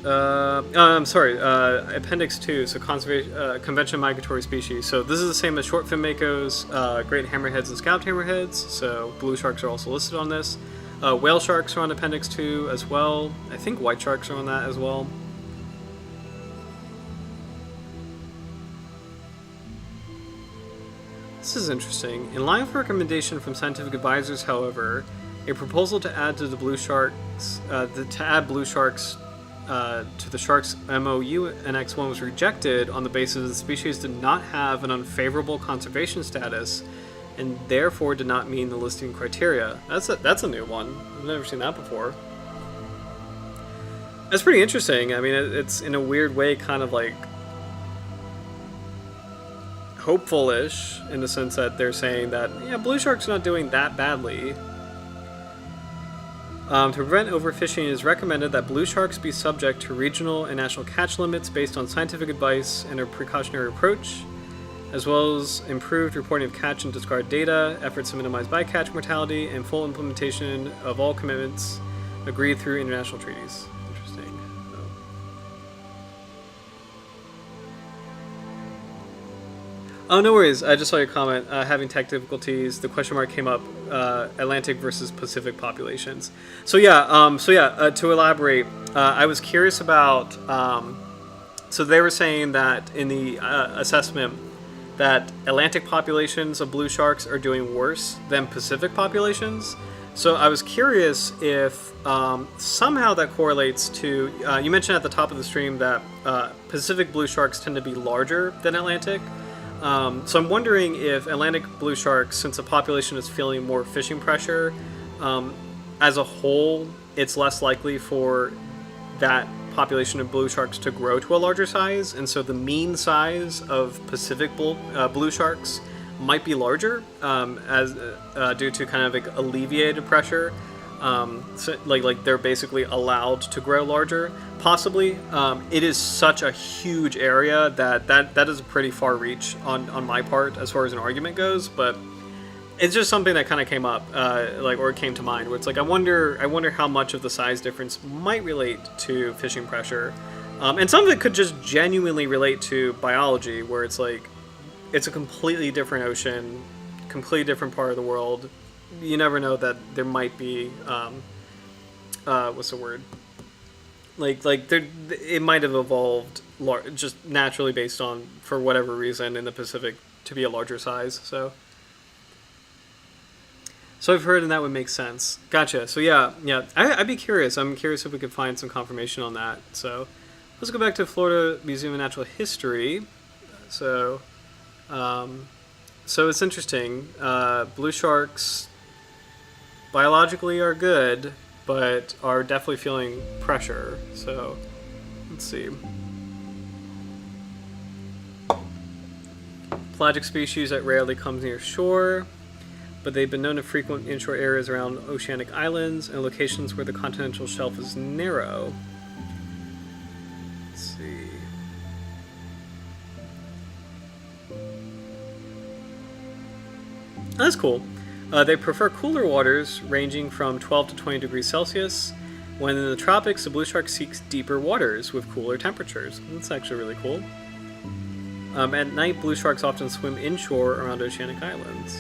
Speaker 1: I'm sorry, Appendix 2, so Convention of Migratory Species. So this is the same as short fin makos, great hammerheads and scalloped hammerheads, so blue sharks are also listed on this. Whale sharks are on Appendix 2 as well. I think white sharks are on that as well. This is interesting. In line with recommendation from scientific advisors, however, a proposal to add to the blue sharks, to the shark's MOU Annex 1 was rejected on the basis that the species did not have an unfavorable conservation status and therefore did not meet the listing criteria. That's a new one. I've never seen that before. That's pretty interesting. I mean, it's in a weird way kind of like hopeful-ish in the sense that they're saying that, yeah, blue shark's not doing that badly. To prevent overfishing, it is recommended that blue sharks be subject to regional and national catch limits based on scientific advice and a precautionary approach, as well as improved reporting of catch and discard data, efforts to minimize bycatch mortality, and full implementation of all commitments agreed through international treaties. Interesting. Oh, no worries. I just saw your comment. Having tech difficulties. The question mark came up. Atlantic versus Pacific populations. So yeah. To elaborate, I was curious about. So they were saying that in the assessment that Atlantic populations of blue sharks are doing worse than Pacific populations. So I was curious if somehow that correlates to. You mentioned at the top of the stream that Pacific blue sharks tend to be larger than Atlantic. So I'm wondering if Atlantic blue sharks, since the population is feeling more fishing pressure, as a whole, it's less likely for that population of blue sharks to grow to a larger size, and so the mean size of Pacific blue sharks might be larger as due to kind of like alleviated pressure. So like they're basically allowed to grow larger. Possibly, it is such a huge area that is a pretty far reach on my part as far as an argument goes. But it's just something that kind of came up, or it came to mind, where it's like I wonder how much of the size difference might relate to fishing pressure, and some of it could just genuinely relate to biology, where it's like it's a completely different ocean, completely different part of the world. You never know that there might be, what's the word? Like there, it might have evolved just naturally based on, for whatever reason, in the Pacific to be a larger size. So I've heard, and that would make sense. Gotcha. So yeah. I'd be curious. I'm curious if we could find some confirmation on that. So let's go back to Florida Museum of Natural History. So it's interesting. Blue sharks biologically are good, but are definitely feeling pressure. So let's see. Pelagic species that rarely comes near shore, but they've been known to frequent inshore areas around oceanic islands and locations where the continental shelf is narrow. That's cool. They prefer cooler waters ranging from 12 to 20 degrees Celsius. When in the tropics, the blue shark seeks deeper waters with cooler temperatures. That's actually really cool. At night, blue sharks often swim inshore around oceanic islands.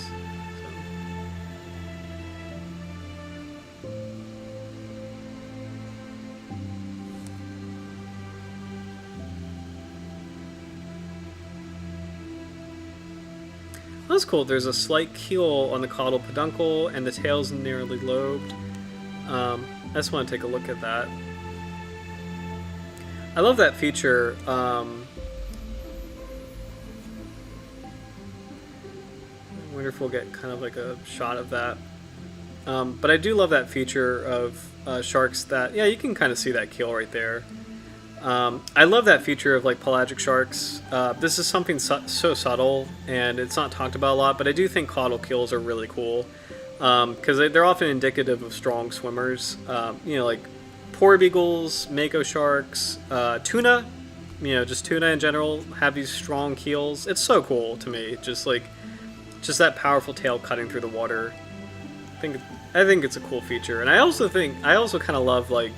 Speaker 1: That's cool. There's a slight keel on the caudal peduncle, and the tail's nearly lobed. I just want to take a look at that. I love that feature. I wonder if we'll get kind of like a shot of that. But I do love that feature of sharks that, yeah, you can kind of see that keel right there. I love that feature of like pelagic sharks. This is something so subtle, and it's not talked about a lot, but I do think caudal keels are really cool because they're often indicative of strong swimmers. You know, like porbeagles, mako sharks, tuna. You know, just tuna in general have these strong keels. It's so cool to me. Just that powerful tail cutting through the water. I think it's a cool feature, and I also kind of love like.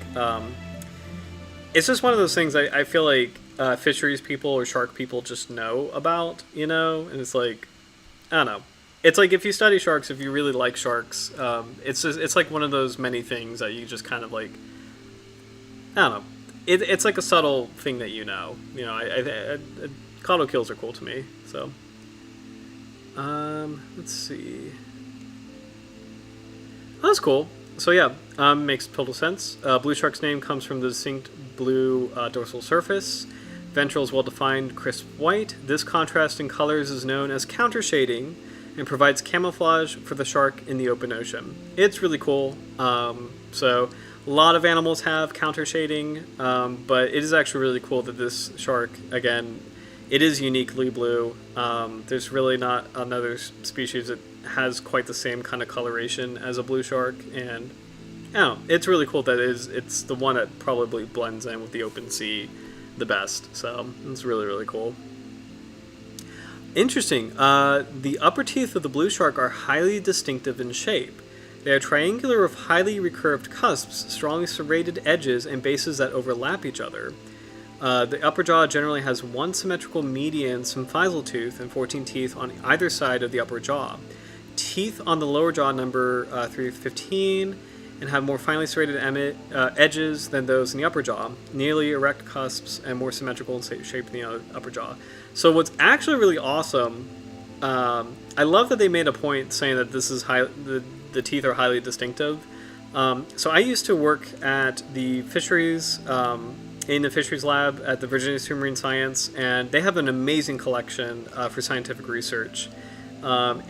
Speaker 1: It's just one of those things I feel like fisheries people or shark people just know about, you know? And it's like, I don't know. It's like if you study sharks, if you really like sharks, it's like one of those many things that you just kind of like, I don't know. It's like a subtle thing that you know. You know, caudal keels are cool to me, so. Let's see. Oh, that's cool. So yeah, makes total sense. Blue shark's name comes from the distinct blue dorsal surface. Ventral is well defined, crisp white. This contrast in colors is known as counter shading and provides camouflage for the shark in the open ocean. It's really cool. So a lot of animals have counter shading, but it is actually really cool that this shark, again, it is uniquely blue. There's really not another species that has quite the same kind of coloration as a blue shark, and I don't know, it's really cool that it's the one that probably blends in with the open sea the best. So it's really, really cool. Interesting. The upper teeth of the blue shark are highly distinctive in shape. They are triangular with highly recurved cusps, strongly serrated edges, and bases that overlap each other. The upper jaw generally has one symmetrical median symphysis tooth and 14 teeth on either side of the upper jaw. Teeth on the lower jaw number 3 to 15 and have more finely serrated edges than those in the upper jaw, nearly erect cusps, and more symmetrical in shape than the upper jaw. So what's actually really awesome, I love that they made a point saying that this is the teeth are highly distinctive. So I used to work at the fisheries, in the fisheries lab at the Virginia Institute of Marine Science, and they have an amazing collection for scientific research,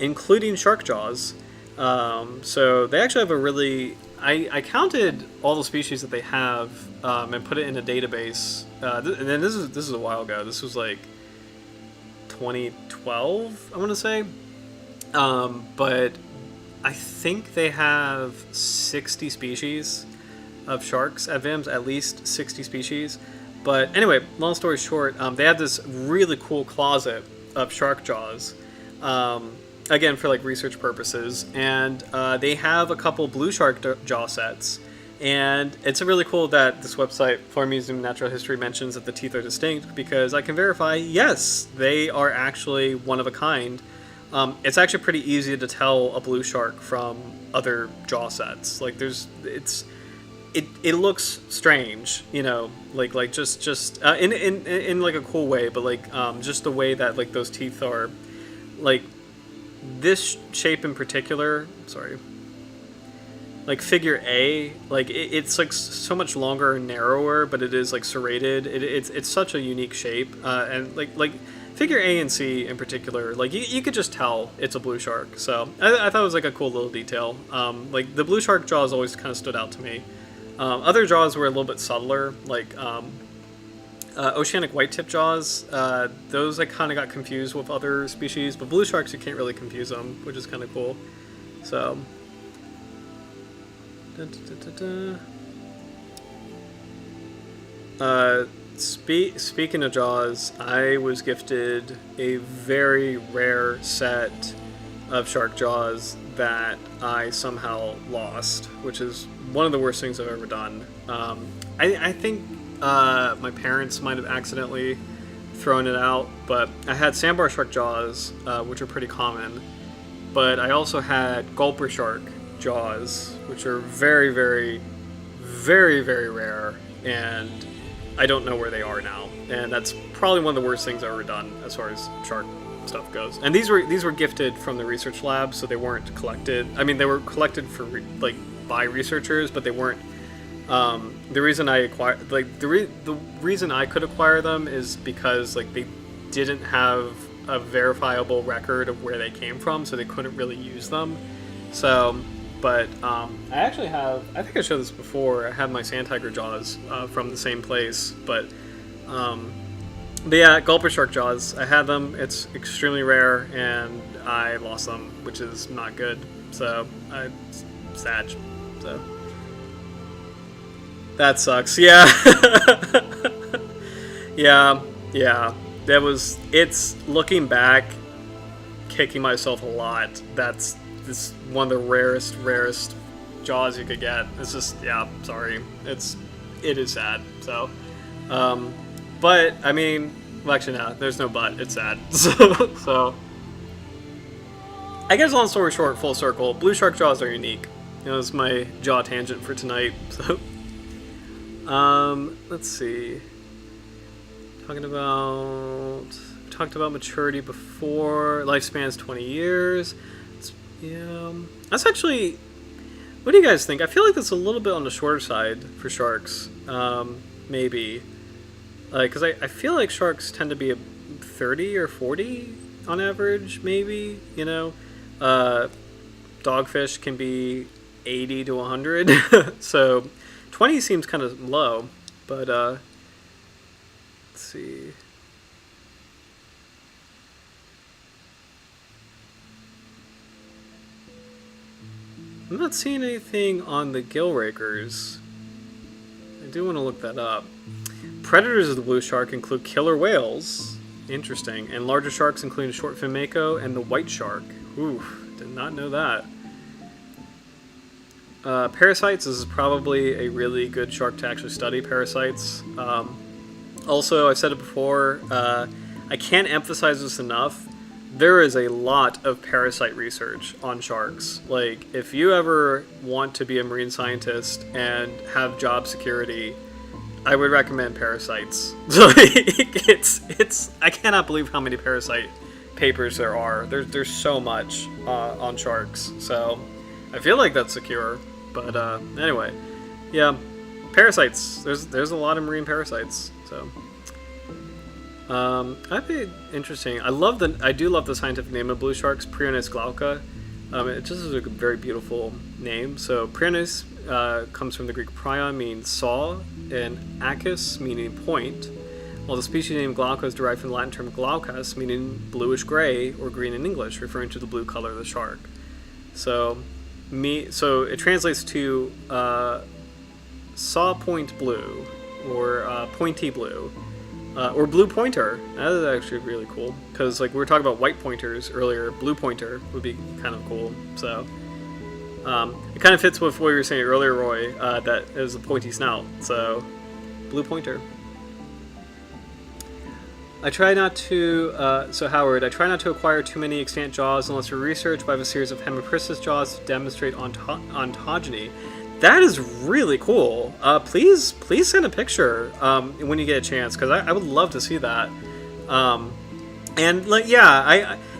Speaker 1: including shark jaws. So they actually have a really... I counted all the species that they have and put it in a database. And then this is a while ago. This was like 2012, I want to say. But I think they have 60 species of sharks at VIMS, at least 60 species. But anyway, long story short, they have this really cool closet of shark jaws. Again, for like research purposes, and they have a couple blue shark jaw sets, and it's really cool that this website, Florida Museum of Natural History, mentions that the teeth are distinct, because I can verify, yes, they are actually one of a kind. It's actually pretty easy to tell a blue shark from other jaw sets. Like it looks strange, you know, like just in like a cool way, but like just the way that like those teeth are, like. This shape in particular, like figure A, like it's like so much longer and narrower, but it is like serrated. It's such a unique shape, and like figure A and C in particular, like you could just tell it's a blue shark. So I thought it was like a cool little detail. Like the blue shark jaws always kind of stood out to me. Other jaws were a little bit subtler, like oceanic white-tip jaws, those I kind of got confused with other species, but blue sharks you can't really confuse them, which is kind of cool. So, speaking of jaws, I was gifted a very rare set of shark jaws that I somehow lost, which is one of the worst things I've ever done. I think my parents might have accidentally thrown it out, but I had sandbar shark jaws, which are pretty common, but I also had gulper shark jaws, which are very, very, very, very rare, and I don't know where they are now, and that's probably one of the worst things I've ever done as far as shark stuff goes. And these were gifted from the research lab, so they weren't collected. I mean, they were collected for by researchers, but they weren't. The reason I acquired, the reason I could acquire them is because they didn't have a verifiable record of where they came from, so they couldn't really use them. So, but I actually have, I think I showed this before, I have my sand tiger jaws from the same place, but yeah, gulper shark jaws, I had them. It's extremely rare, and I lost them, which is not good. So, sad. So, that sucks. Yeah. yeah. It's looking back, kicking myself a lot. This one of the rarest jaws you could get. It's just, yeah, sorry. It is sad. So, but I mean, well, actually no, there's no but. It's sad. So I guess long story short, full circle, blue shark jaws are unique. It's my jaw tangent for tonight. So, let's see. Talked about maturity before. Lifespan's 20 years. Yeah, that's actually. What do you guys think? I feel like that's a little bit on the shorter side for sharks. Maybe. Because I feel like sharks tend to be 30 or 40 on average, maybe. Dogfish can be 80 to 100. So 20 seems kind of low. But, let's see. I'm not seeing anything on the gill rakers. I do want to look that up. Predators of the blue shark include killer whales, interesting, and larger sharks including shortfin mako and the white shark. Ooh, did not know that. Parasites, this is probably a really good shark to actually study parasites. Also, I've said it before, I can't emphasize this enough. There is a lot of parasite research on sharks. If you ever want to be a marine scientist and have job security, I would recommend parasites. I cannot believe how many parasite papers there are. There's so much on sharks. So I feel like that's secure. But anyway, yeah, parasites. There's a lot of marine parasites. So that'd be interesting. I do love the scientific name of blue sharks, Prionis glauca. It just is a very beautiful name. So Prionis comes from the Greek prion, means saw, and acus, meaning point, while the species name glauca is derived from the Latin term glaucus, meaning bluish-gray or green in English, referring to the blue color of the shark. So it translates to saw point blue, or pointy blue, or blue pointer. That is actually really cool, because we were talking about white pointers earlier. Blue pointer would be kind of cool. So it kind of fits with what you were saying earlier, Roy, that is a pointy snout. So blue pointer. I try not to, Howard, I try not to acquire too many extant jaws unless for research, but I have a series of hemipristis jaws to demonstrate ontogeny. That is really cool. Please send a picture when you get a chance, because I would love to see that.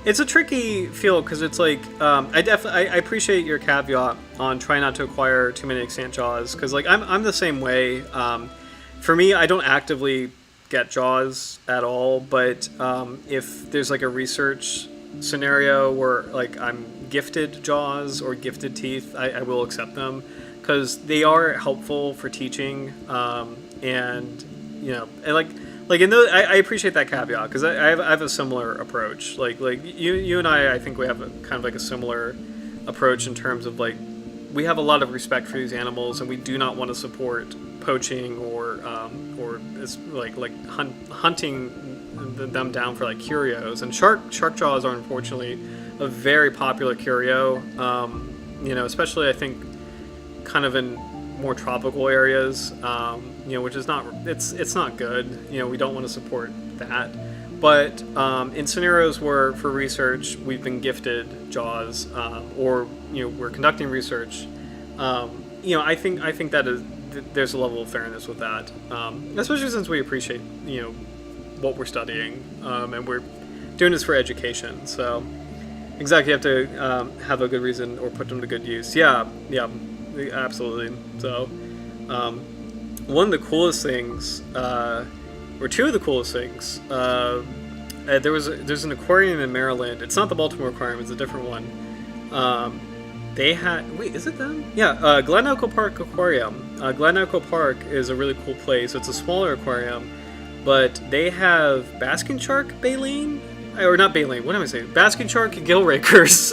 Speaker 1: It's a tricky field, because it's I appreciate your caveat on trying not to acquire too many extant jaws, because I'm the same way. For me, I don't actively get jaws at all, but if there's a research scenario where I'm gifted jaws or gifted teeth, I will accept them, because they are helpful for teaching, and in those, I appreciate that caveat, because I have a similar approach. You and I think we have kind of a similar approach in terms of we have a lot of respect for these animals, and we do not want to support poaching or hunting them down for curios. And shark jaws are unfortunately a very popular curio. You know, especially I think kind of in more tropical areas. You know, which is not it's not good. You know, we don't want to support that. But in scenarios where, for research, we've been gifted JAWS, or you know, we're conducting research, you know, I think that there's a level of fairness with that, especially since we appreciate, you know, what we're studying, and we're doing this for education. So, exactly, you have to have a good reason or put them to good use. Yeah, absolutely. So, one of the coolest things. Or two of the coolest things. There's an aquarium in Maryland. It's not the Baltimore Aquarium. It's a different one. They had is it them? Yeah, Glen Echo Park Aquarium. Glen Echo Park is a really cool place. It's a smaller aquarium, but they have basking shark baleen, or not baleen. What am I saying? Basking shark gill rakers.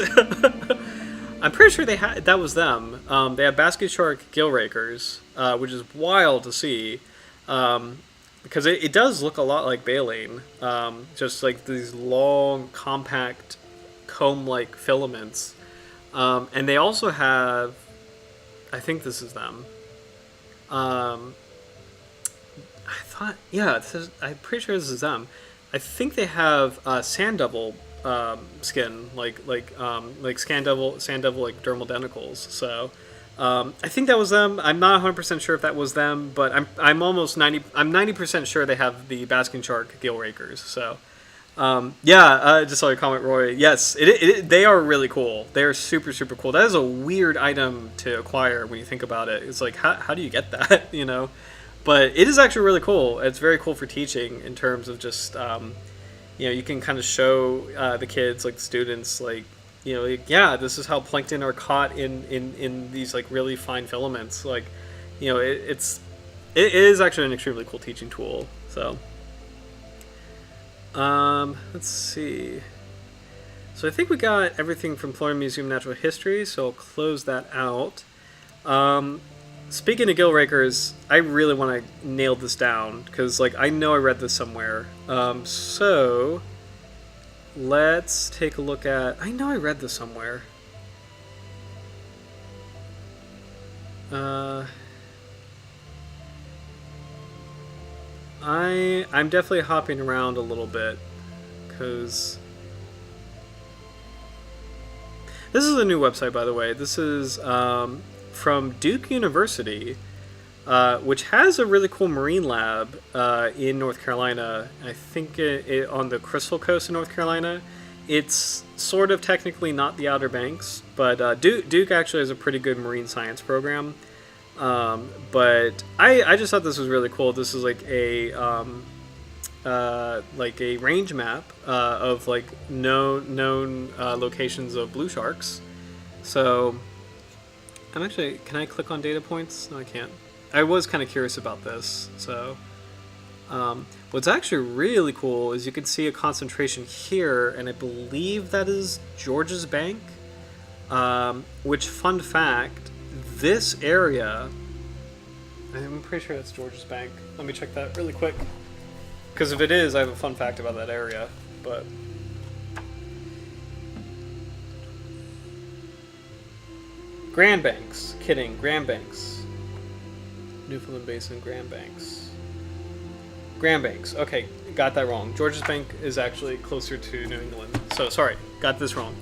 Speaker 1: I'm pretty sure that was them. They have basking shark gill rakers, which is wild to see. Because it does look a lot like baleen, just like these long, compact, comb-like filaments. And they also have, I think this is them. I'm pretty sure this is them. I think they have sand devil skin, like sand devil like dermal denticles. So. I think that was them. I'm not 100% sure if that was them, but I'm 90% sure they have the basking shark gill rakers. So, just saw your comment, Roy. Yes, they are really cool. They are super, super cool. That is a weird item to acquire when you think about it. It's like, how do you get that, you know? But it is actually really cool. It's very cool for teaching in terms of just, you know, you can kind of show the kids, like the students, like, you know, like, yeah, this is how plankton are caught in these like really fine filaments. Like, you know, it is actually an extremely cool teaching tool. So, let's see. So I think we got everything from Florida Museum of Natural History. So I'll close that out. Speaking of gill rakers, I really want to nail this down because like I know I read this somewhere. So. Let's take a look at... I know I read this somewhere. I'm definitely hopping around a little bit because this is a new website, by the way. This is from Duke University, which has a really cool marine lab in North Carolina. I think on the Crystal Coast in North Carolina. It's sort of technically not the Outer Banks, but Duke actually has a pretty good marine science program. But I just thought this was really cool. This is like a range map of like known locations of blue sharks. So can I click on data points? No, I can't. I was kind of curious about this. So what's actually really cool is you can see a concentration here, and I believe that is George's Bank, which, fun fact, this area, I'm pretty sure that's George's Bank. Let me check that really quick, because if it is, I have a fun fact about that area. But Grand Banks, kidding, Grand Banks. Newfoundland Basin, Grand Banks. Grand Banks. Okay, got that wrong. George's Bank is actually closer to New England. So, sorry, got this wrong.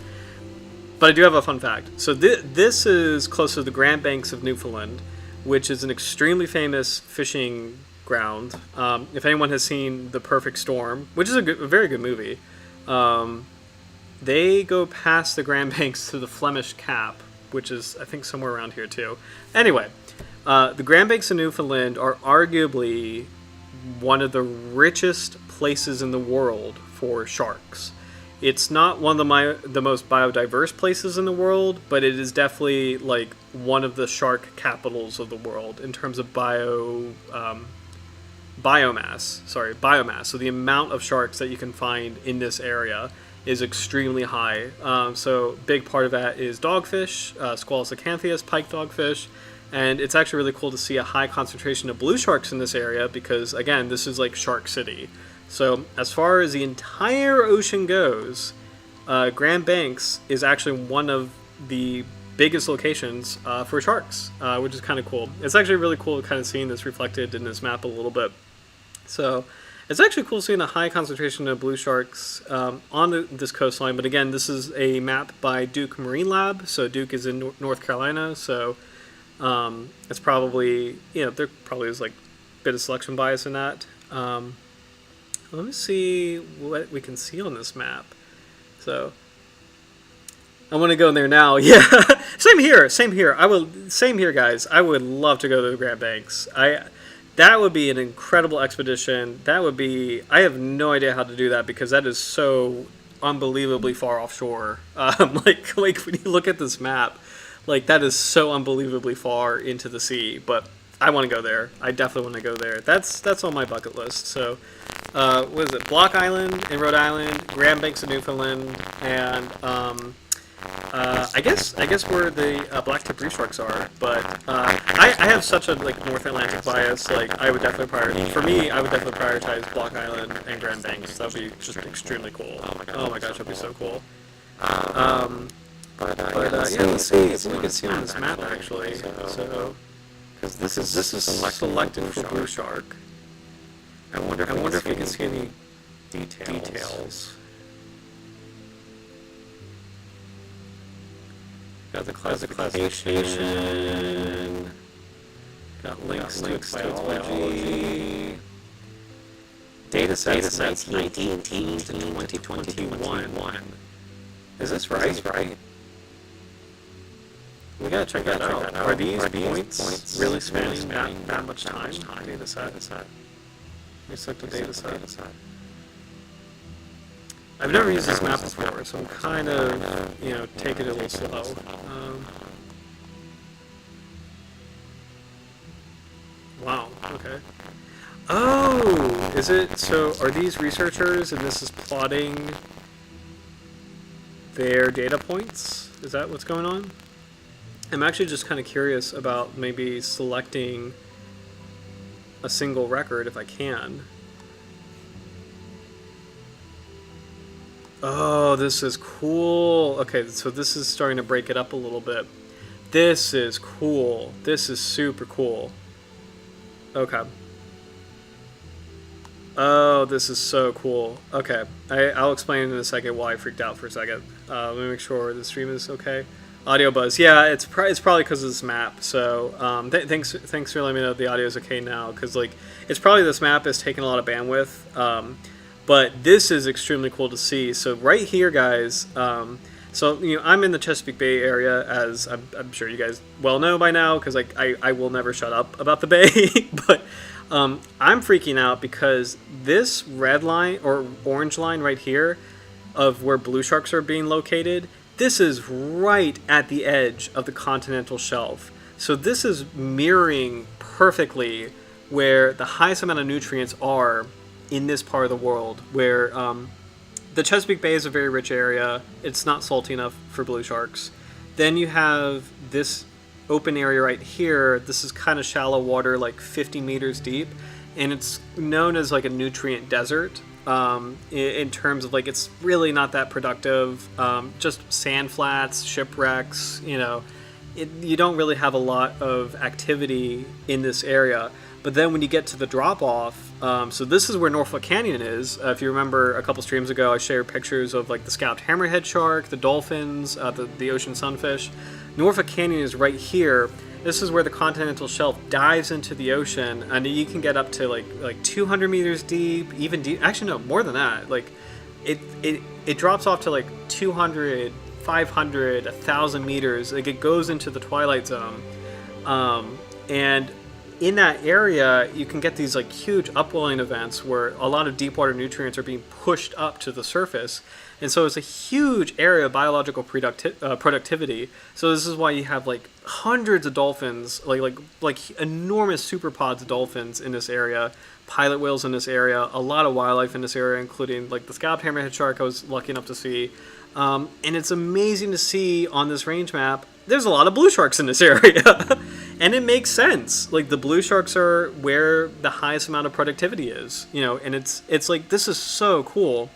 Speaker 1: But I do have a fun fact. So this is close to the Grand Banks of Newfoundland, which is an extremely famous fishing ground. If anyone has seen The Perfect Storm, which is a very good movie, they go past the Grand Banks to the Flemish Cap, which is, I think, somewhere around here too. Anyway, the Grand Banks of Newfoundland are arguably one of the richest places in the world for sharks. It's not one of the most biodiverse places in the world, but it is definitely like one of the shark capitals of the world in terms of biomass. So the amount of sharks that you can find in this area is extremely high. So big part of that is dogfish, Squalus acanthias, pike dogfish, and it's actually really cool to see a high concentration of blue sharks in this area because, again, this is like Shark City. So as far as the entire ocean goes, Grand Banks is actually one of the biggest locations for sharks, which is kind of cool. It's actually really cool kind of seeing this reflected in this map a little bit. So it's actually cool seeing a high concentration of blue sharks on this coastline. But again, this is a map by Duke Marine Lab. So Duke is in North Carolina. So it's probably, there probably is like a bit of selection bias in that. Let me see what we can see on this map. So I want to go in there now. Yeah, same here. Same here, guys. I would love to go to the Grand Banks. That would be an incredible expedition. That would be. I have no idea how to do that because that is so unbelievably far offshore. Like when you look at this map, like that is so unbelievably far into the sea. But I want to go there. I definitely want to go there. That's on my bucket list. So, what is it? Block Island in Rhode Island, Grand Banks in Newfoundland, and I guess where the black-tip reef sharks are. But I have such a North Atlantic bias. Like I would definitely prioritize Block Island and Grand Banks. That would be just extremely cool. Oh my gosh, that'd be so cool. Let's see what we can see on this map actually. So. Because this is selected for blue shark. I wonder if we can see any details. Got the classification. Got links to its biology. Data sets 1918 to 2021. Is this right? We gotta check that out. Are these points really spanning that much time? Data set. We select the data set. I've never used this map before, so I'm kind of, taking it a little slow. Wow, okay. Oh, is it, so are these researchers and this is plotting their data points? Is that what's going on? I'm actually just kind of curious about maybe selecting a single record if I can. Oh, this is cool. Okay, so this is starting to break it up a little bit. This is cool. This is super cool. Okay. Oh, this is so cool. Okay, I'll explain in a second why I freaked out for a second. Let me make sure the stream is okay. Audio buzz. Yeah, it's probably because of this map. So thanks for letting me know the audio is okay now. Because it's probably this map is taking a lot of bandwidth. But this is extremely cool to see. So right here, guys. So I'm in the Chesapeake Bay area, as I'm sure you guys well know by now, because I will never shut up about the Bay. But I'm freaking out because this red line or orange line right here of where blue sharks are being located. This is right at the edge of the continental shelf. So this is mirroring perfectly where the highest amount of nutrients are in this part of the world, where the Chesapeake Bay is a very rich area. It's not salty enough for blue sharks. Then you have this open area right here. This is kind of shallow water, like 50 meters deep, and it's known as like a nutrient desert. In terms of it's really not that productive, just sand flats, shipwrecks, you don't really have a lot of activity in this area. But then when you get to the drop off, so this is where Norfolk Canyon is. If you remember a couple streams ago, I shared pictures of the scalped hammerhead shark, the dolphins, the ocean sunfish. Norfolk Canyon is right here. This is where the continental shelf dives into the ocean, and you can get up to like 200 meters deep, even deep. Actually, no, more than that. It drops off to 200, 500, 1,000 meters. It goes into the twilight zone, and in that area, you can get these huge upwelling events where a lot of deep water nutrients are being pushed up to the surface. And so it's a huge area of biological productivity. So this is why you have hundreds of dolphins, like enormous superpods of dolphins in this area, pilot whales in this area, a lot of wildlife in this area, including the scalped hammerhead shark I was lucky enough to see. And it's amazing to see on this range map there's a lot of blue sharks in this area. And it makes sense. Like, the blue sharks are where the highest amount of productivity is, you know, and it's like, this is so cool.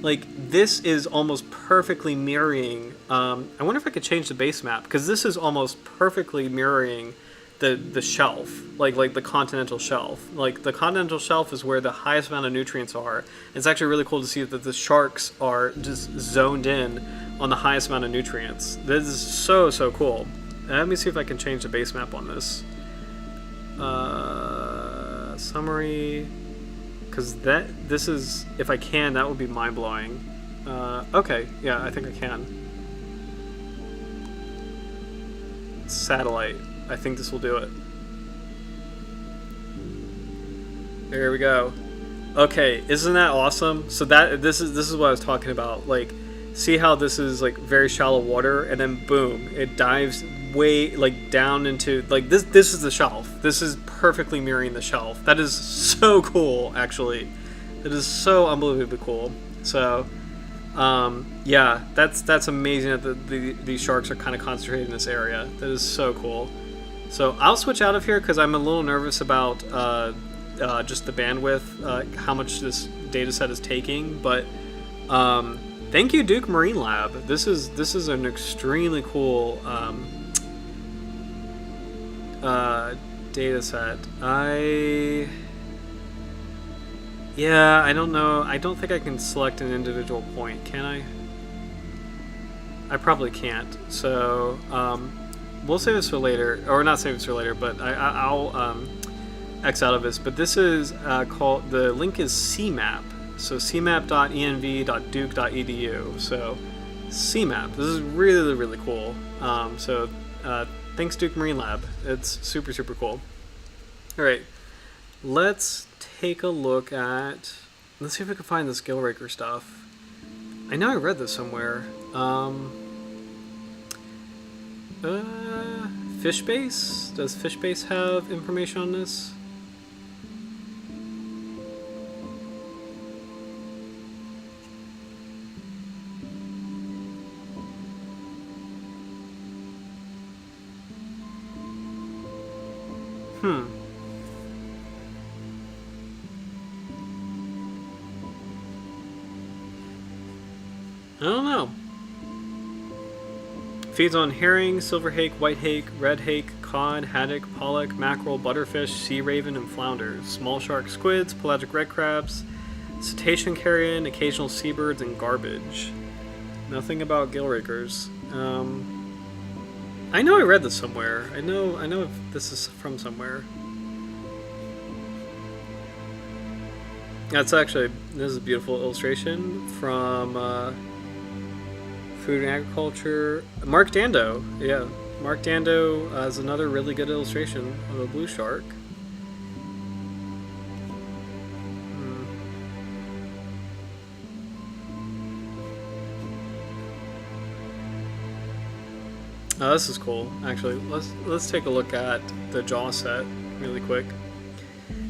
Speaker 1: Like, this is almost perfectly mirroring, I wonder if I could change the base map, because this is almost perfectly mirroring the shelf, like the continental shelf. Like, the continental shelf is where the highest amount of nutrients are. It's actually really cool to see that the sharks are just zoned in on the highest amount of nutrients. This is so cool. Let me see if I can change the base map on this. Summary, because this is, if I can, that would be mind-blowing. Okay, yeah, I think I can. Satellite. I think this will do it. There we go. Okay, isn't that awesome? So this is what I was talking about. Like, see how this is like very shallow water, and then boom, it dives way like down into like this. This is the shelf. This is perfectly mirroring the shelf. That is so cool, actually. That is so unbelievably cool. So, yeah, that's amazing that these sharks are kind of concentrated in this area. That is so cool. So I'll switch out of here because I'm a little nervous about just the bandwidth, how much this data set is taking. But thank you, Duke Marine Lab. This is an extremely cool data set. I don't know. I don't think I can select an individual point. Can I? I probably can't. So we'll save this for later, or not save this for later. But I'll X out of this. But this is called. The link is CMAP. So cmap.env.duke.edu. So CMAP. This is really, really cool. So thanks, Duke Marine Lab. It's super cool. All right, let's take a look at. Let's see if we can find this gill raker stuff. I know I read this somewhere. Fishbase? Does Fishbase have information on this? I don't know. Feeds on herring, silver hake, white hake, red hake, cod, haddock, pollock, mackerel, butterfish, sea raven, and flounders. Small shark, squids, pelagic red crabs, cetacean carrion, occasional seabirds, and garbage. Nothing about gill rakers. I know I read this somewhere. I know if this is from somewhere. That's actually, this is a beautiful illustration from Food and Agriculture. Mark Dando, yeah. Mark Dando has another really good illustration of a blue shark. Oh, this is cool. Actually, let's take a look at the jaw set really quick.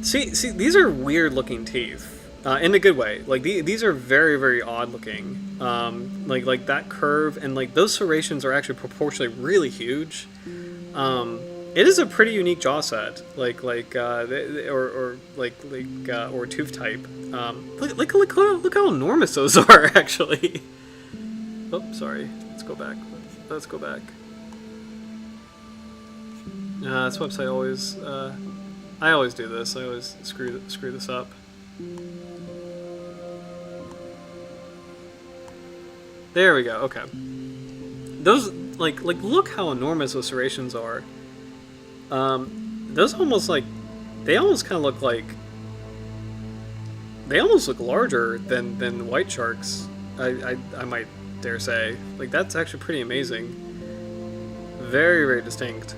Speaker 1: See, these are weird looking teeth. In a good way. Like these are very, very odd looking. Like that curve and like those serrations are actually proportionally really huge. It is a pretty unique jaw set. Or tooth type. Look how enormous those are actually. Oh, sorry. Let's go back. This website always. I always do this. I always screw this up. There we go. Okay. Those like look how enormous those serrations are. Those almost like they almost kind of look like they almost look larger than white sharks. I might dare say. Like that's actually pretty amazing. Very, very distinct.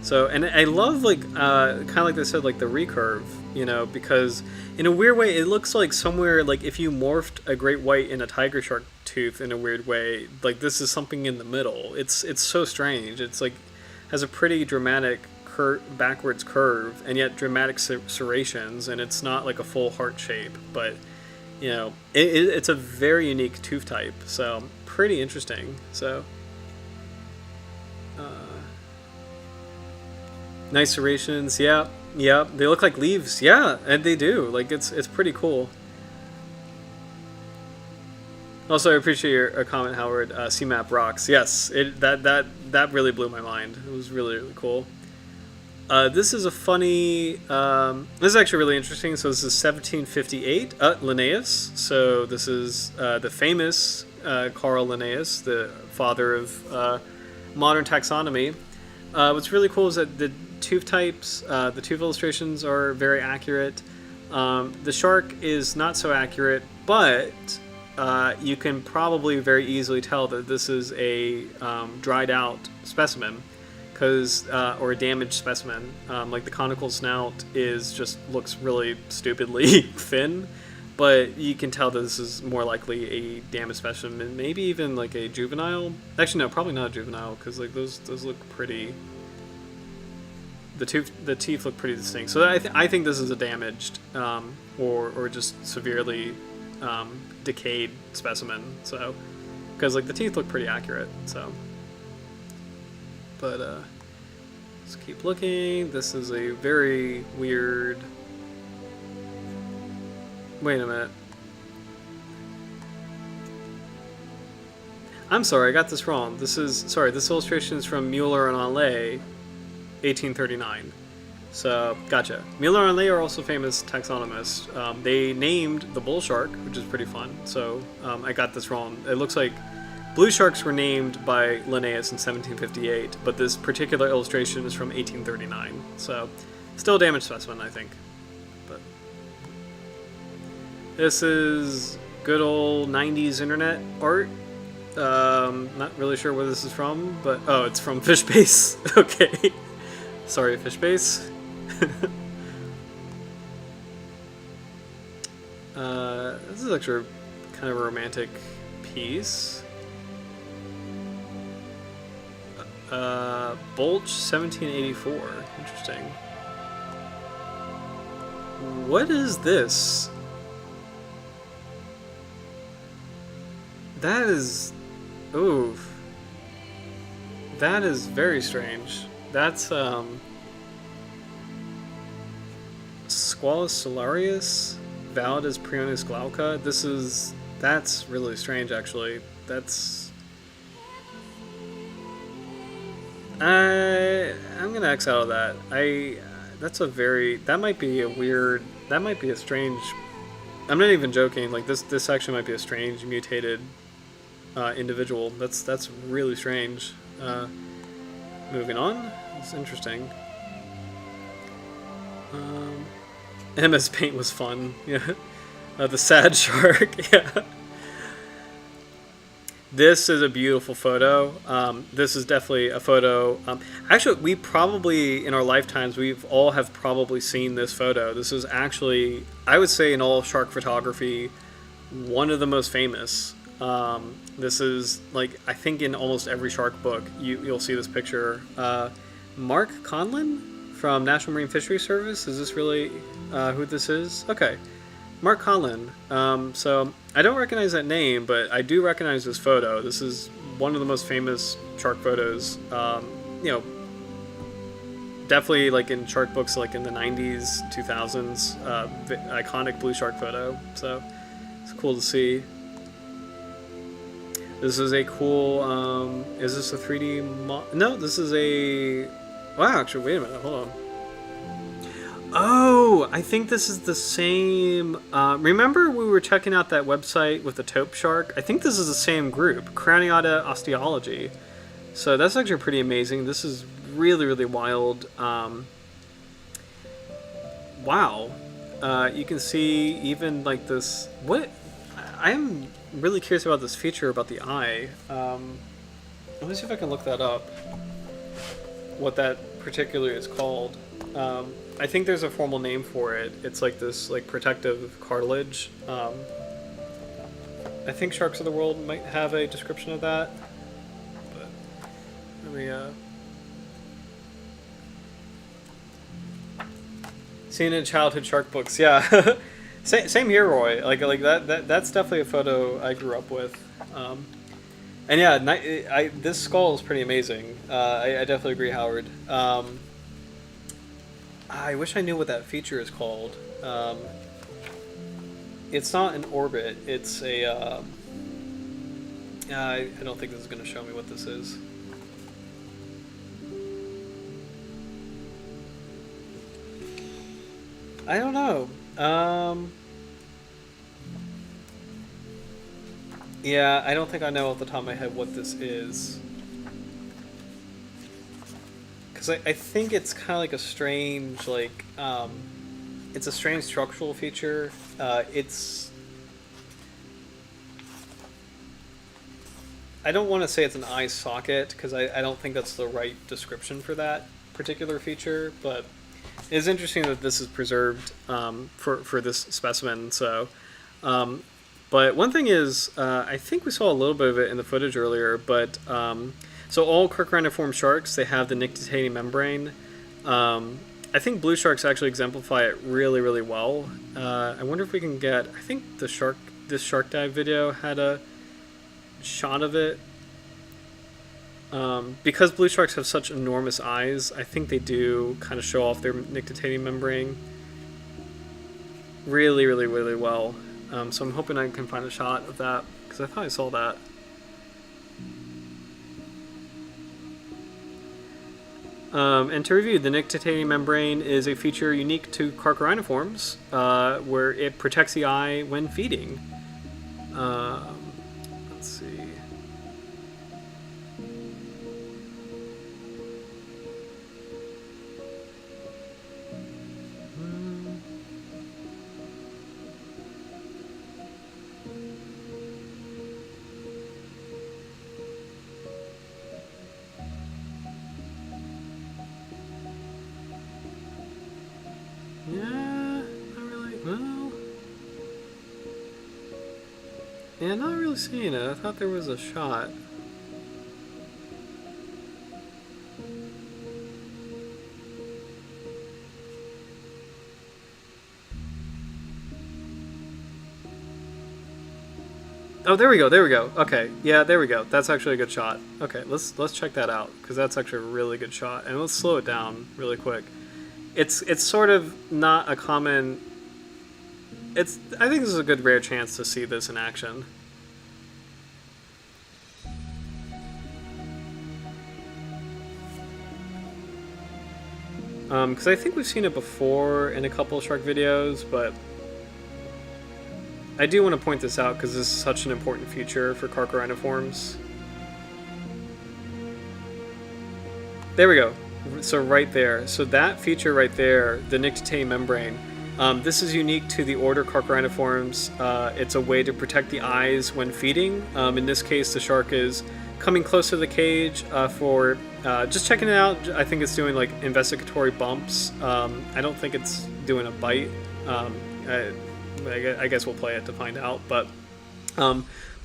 Speaker 1: So, and I love like kind of like they said, like the recurve, you know, because in a weird way it looks like somewhere like if you morphed a great white in a tiger shark tooth in a weird way, like this is something in the middle. It's so strange. It's like has a pretty dramatic backwards curve and yet dramatic serrations, and it's not like a full heart shape, but you know it's a very unique tooth type. So pretty interesting. So Nice serrations. Yeah, yeah. They look like leaves. Yeah, and they do. Like it's pretty cool. Also, I appreciate your comment, Howard. CMAP rocks. Yes, that really blew my mind. It was really really cool. This is a funny. This is actually really interesting. So this is 1758. Linnaeus. So this is the famous Carl Linnaeus, the father of modern taxonomy. What's really cool is that the tooth types, the tooth illustrations are very accurate. The shark is not so accurate, but you can probably very easily tell that this is a dried out specimen, because or a damaged specimen. Like the conical snout looks really stupidly thin, but you can tell that this is more likely a damaged specimen, maybe even like a juvenile. Actually, no, probably not a juvenile, because like those look pretty. The teeth look pretty distinct. So I think this is a damaged or just severely decayed specimen. So because like the teeth look pretty accurate. So, but let's keep looking. This is a very weird. Wait a minute. I'm sorry, I got this wrong. This illustration is from Mueller and Allais, 1839. So, gotcha. Mueller and Allais are also famous taxonomists. They named the bull shark, which is pretty fun. So, I got this wrong. It looks like blue sharks were named by Linnaeus in 1758, but this particular illustration is from 1839. So, still a damaged specimen, I think. But this is good old 90s internet art. Not really sure where this is from, but oh, it's from Fishbase. Okay. Sorry, Fishbase. This is actually kind of a romantic piece. Bulch, 1784. Interesting. What is this? That is... Ooh. That is very strange. That's, Squalus solarius, valid as Prionis glauca. That's really strange, actually. I'm gonna X out of that. That might be a strange, I'm not even joking, like this actually might be a strange mutated individual. That's really strange. Moving on. It's interesting. MS Paint was fun. Yeah. The sad shark. Yeah. This is a beautiful photo. This is definitely a photo. Actually, we probably, in our lifetimes, we've all have probably seen this photo. This is actually, I would say, in all of shark photography, one of the most famous. This is, like, I think in almost every shark book, you'll see this picture. Mark Conlon from National Marine Fisheries Service. Is this really who this is? Okay. Mark Conlon. So I don't recognize that name, but I do recognize this photo. This is one of the most famous shark photos. Definitely like in shark books, like in the 90s, 2000s, iconic blue shark photo. So it's cool to see. This is a cool. Is this a 3D? No, this is a. Wow, actually, wait a minute. Hold on. Oh, I think this is the same. Remember we were checking out that website with the taupe shark? I think this is the same group, Craniata osteology. So that's actually pretty amazing. This is really, really wild. Wow. You can see even like this. What? I'm really curious about this feature about the eye. Let me see if I can look that up. What that particularly is called. I think there's a formal name for it. It's like this like protective cartilage. I think Sharks of the World might have a description of that. But let me seen in childhood shark books, yeah. Same here, Roy. Like that's definitely a photo I grew up with. And yeah, this skull is pretty amazing. I definitely agree, Howard. I wish I knew what that feature is called. It's not an orbit. It's a. I don't think this is going to show me what this is. I don't know. Yeah, I don't think I know off the top of my head what this is. Because I think it's kind of like a strange, like, it's a strange structural feature. I don't want to say it's an eye socket, because I don't think that's the right description for that particular feature, but it's interesting that this is preserved for this specimen. So, but one thing is, I think we saw a little bit of it in the footage earlier, but so all Carcharodontiform sharks, they have the nictitating membrane. I think blue sharks actually exemplify it really, really well. I wonder if we can get, I think this shark dive video had a shot of it. Because blue sharks have such enormous eyes, I think they do kind of show off their nictitating membrane really, really, really well. So I'm hoping I can find a shot of that, because I thought I saw that. And to review, the nictitating membrane is a feature unique to Carcharodontiforms, where it protects the eye when feeding. Let's see. Yeah, not really seeing it. I thought there was a shot. Oh, there we go. There we go. Okay, yeah, there we go. That's actually a good shot. Okay, let's check that out, because that's actually a really good shot. And let's slow it down really quick. It's sort of not a common. I think this is a good rare chance to see this in action. Because I think we've seen it before in a couple of shark videos, but I do want to point this out because this is such an important feature for Carcharodontiforms. There we go. So right there. So that feature right there, the nictitating membrane, this is unique to the order Carcharodontiforms. It's a way to protect the eyes when feeding. In this case, the shark is coming close to the cage for just checking it out. I think it's doing like investigatory bumps. I don't think it's doing a bite. I guess we'll play it to find out. But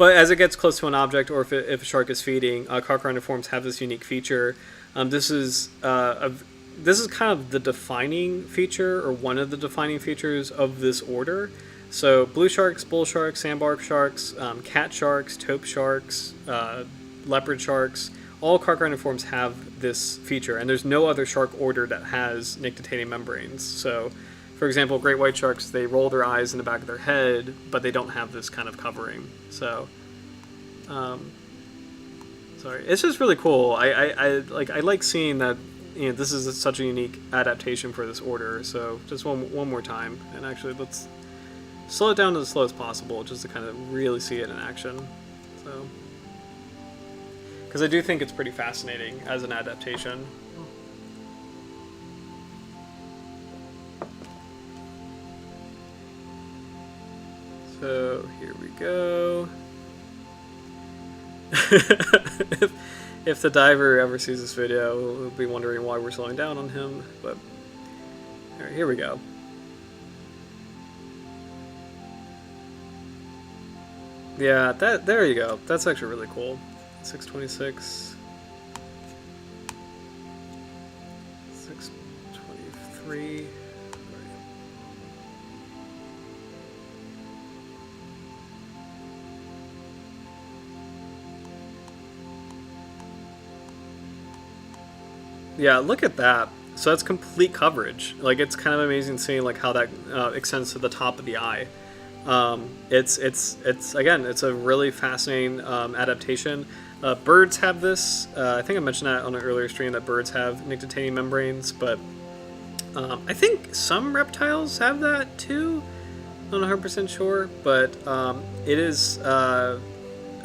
Speaker 1: as it gets close to an object, or if a shark is feeding, Carcharodontiforms have this unique feature. This is kind of the defining feature, or one of the defining features of this order. So blue sharks, bull sharks, sandbar sharks, cat sharks, taupe sharks, leopard sharks, all Carcharodontiforms have this feature, and there's no other shark order that has nictitating membranes. So, for example, great white sharks, they roll their eyes in the back of their head, but they don't have this kind of covering. So, sorry, it's just really cool. I like seeing that. This is such a unique adaptation for this order. So just one more time, and actually let's slow it down to as slow as possible, just to kind of really see it in action. So, because I do think it's pretty fascinating as an adaptation. So here we go. If the diver ever sees this video, he'll be wondering why we're slowing down on him. But all right, here we go. Yeah, there you go. That's actually really cool. 626, 623. Yeah, look at that. So that's complete coverage. Like, it's kind of amazing seeing like how that extends to the top of the eye. It's again, it's a really fascinating adaptation. Birds have this. I think I mentioned that on an earlier stream that birds have nictitating membranes, but I think some reptiles have that too. I'm not 100% sure, but it is a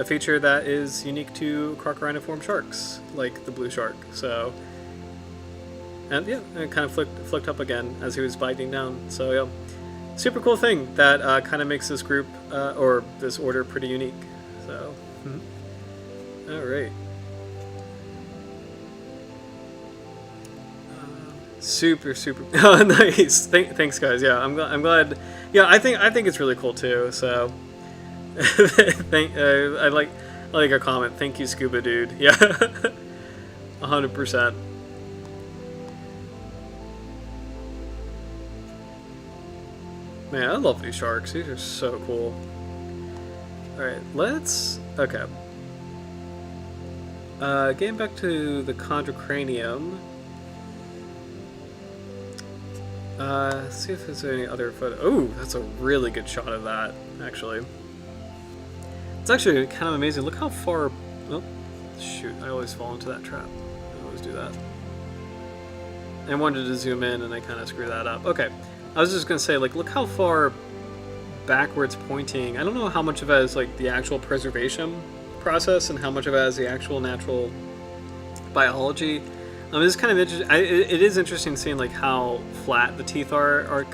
Speaker 1: feature that is unique to crocodiliform sharks, like the blue shark. So, and yeah, it kind of flicked up again as he was biting down. So yeah, super cool thing that kind of makes this group or this order pretty unique. So, all right. Super oh, nice. Thanks guys. Yeah, I'm glad. Yeah, I think it's really cool too. So I like a comment. Thank you, Scuba Dude. Yeah. 100%. Man, I love these sharks. These are so cool. Alright, okay. Getting back to the chondrocranium. See if there's any other photo. Oh, that's a really good shot of that, actually. It's actually kind of amazing. Look how far... Oh, shoot. I always fall into that trap. I always do that. I wanted to zoom in, and I kind of screw that up. Okay. I was just going to say, like, look how far backwards pointing. I don't know how much of it is, like, the actual preservation process and how much of it is the actual natural biology. It's kind of interesting. It is interesting seeing like how flat the teeth are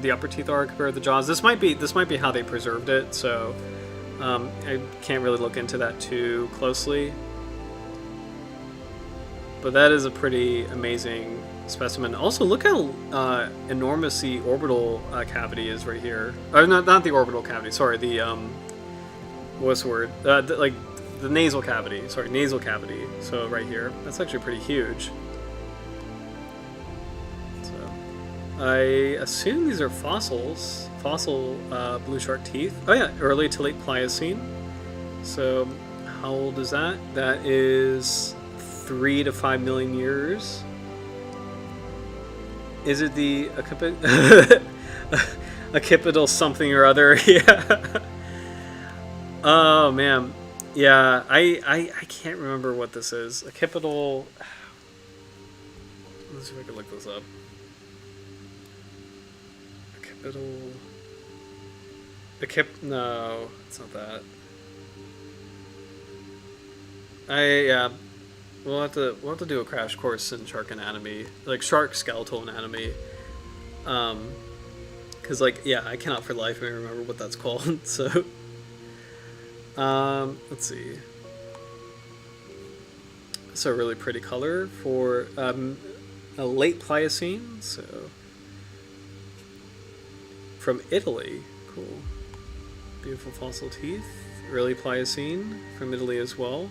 Speaker 1: the upper teeth are compared to the jaws. This might be how they preserved it. So I can't really look into that too closely. But that is a pretty amazing specimen. Also, look how enormous the orbital cavity is right here. Or not the orbital cavity. Sorry, the what's the word? Like the nasal cavity. Sorry, nasal cavity. So right here, that's actually pretty huge. So I assume these are fossil blue shark teeth. Oh yeah, early to late Pliocene. So how old is that? That is 3 to 5 million years. Is it the occipital something or other? Yeah. Oh man. Yeah, I can't remember what this is. Occipital. Let's see if I can look this up. Occipital. No, it's not that. Yeah. We'll have to do a crash course in shark anatomy, like shark skeletal anatomy. Cause like yeah, I cannot for life remember what that's called. So. Let's see. It's a really pretty color for a late Pliocene. So from Italy, cool, beautiful fossil teeth. Early Pliocene from Italy as well.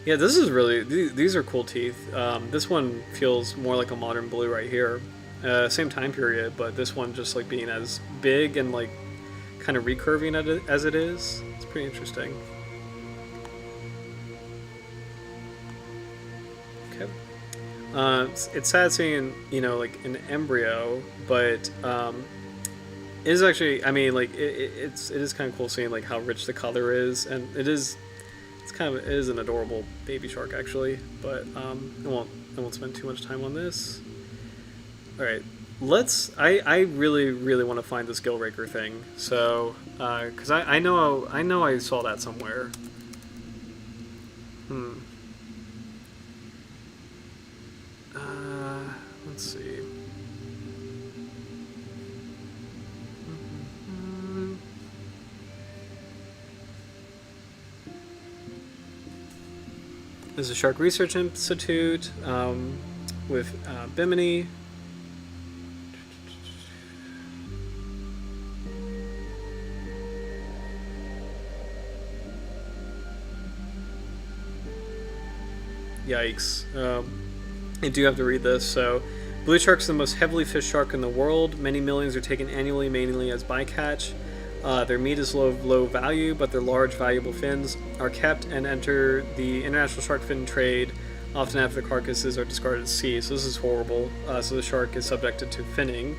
Speaker 1: Yeah, this is really these are cool teeth. This one feels more like a modern blue right here. Same time period, but this one just like being as big and like kind of recurving as it is. It's pretty interesting. Okay. It's sad seeing, you know, like an embryo, but it is actually, I mean, like it is kind of cool seeing like how rich the color is, and it is an adorable baby shark actually. But I won't spend too much time on this. All right, I really want to find this gill raker thing. So, because I know I saw that somewhere. Let's see. There's a Shark Research Institute with Bimini. Yikes. I do have to read this. So, blue sharks are the most heavily fished shark in the world. Many millions are taken annually, mainly as bycatch. Their meat is low value, but their large, valuable fins are kept and enter the international shark fin trade often after the carcasses are discarded at sea. So this is horrible. So the shark is subjected to finning.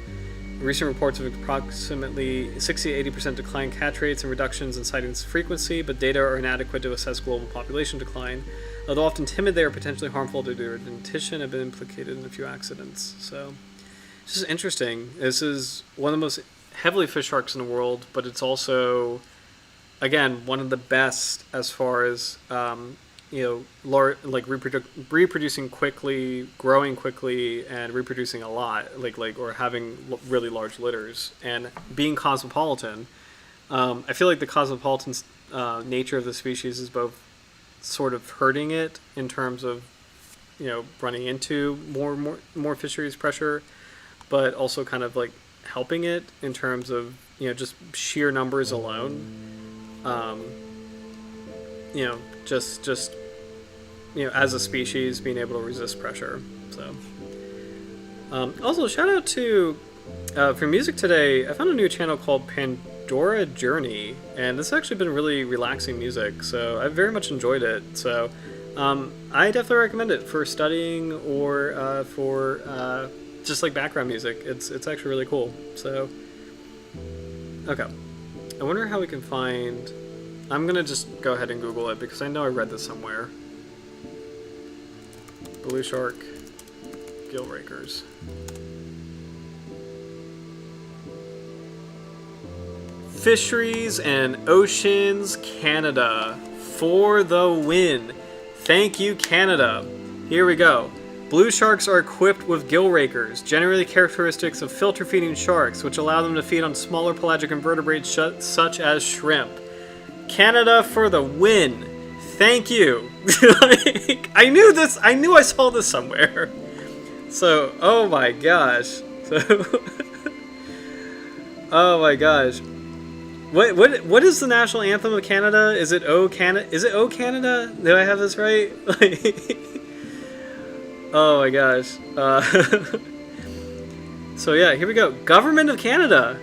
Speaker 1: Recent reports of approximately 60-80% decline in catch rates and reductions in sightings frequency, but data are inadequate to assess global population decline. Although often timid, they are potentially harmful to their dentition and have been implicated in a few accidents. So this is interesting. This is one of the most heavily fished sharks in the world, but it's also, again, one of the best as far as reproducing quickly, growing quickly, and reproducing a lot, or having really large litters and being cosmopolitan. I feel like the cosmopolitan nature of the species is both sort of hurting it in terms of running into more fisheries pressure, but also kind of like helping it in terms of just sheer numbers alone. Just as a species being able to resist pressure. So also shout out to for music today, I found a new channel called Pandora Journey, and this has actually been really relaxing music, so I very much enjoyed it. So I definitely recommend it for studying or for just like background music. It's actually really cool. So okay, I wonder how we can find. I'm gonna just go ahead and Google it because I know I read this somewhere. Blue shark gill rakers. Fisheries and Oceans Canada for the win. Thank you, Canada. Here we go. Blue sharks are equipped with gill rakers, generally characteristics of filter feeding sharks, which allow them to feed on smaller pelagic invertebrates such as shrimp. Canada for the win. Thank you. I knew this. I knew I saw this somewhere. So, oh my gosh. So, oh my gosh. What is the national anthem of Canada? Is it O Canada? Is it O Canada? Do I have this right? Oh my gosh. So yeah, here we go. Government of Canada.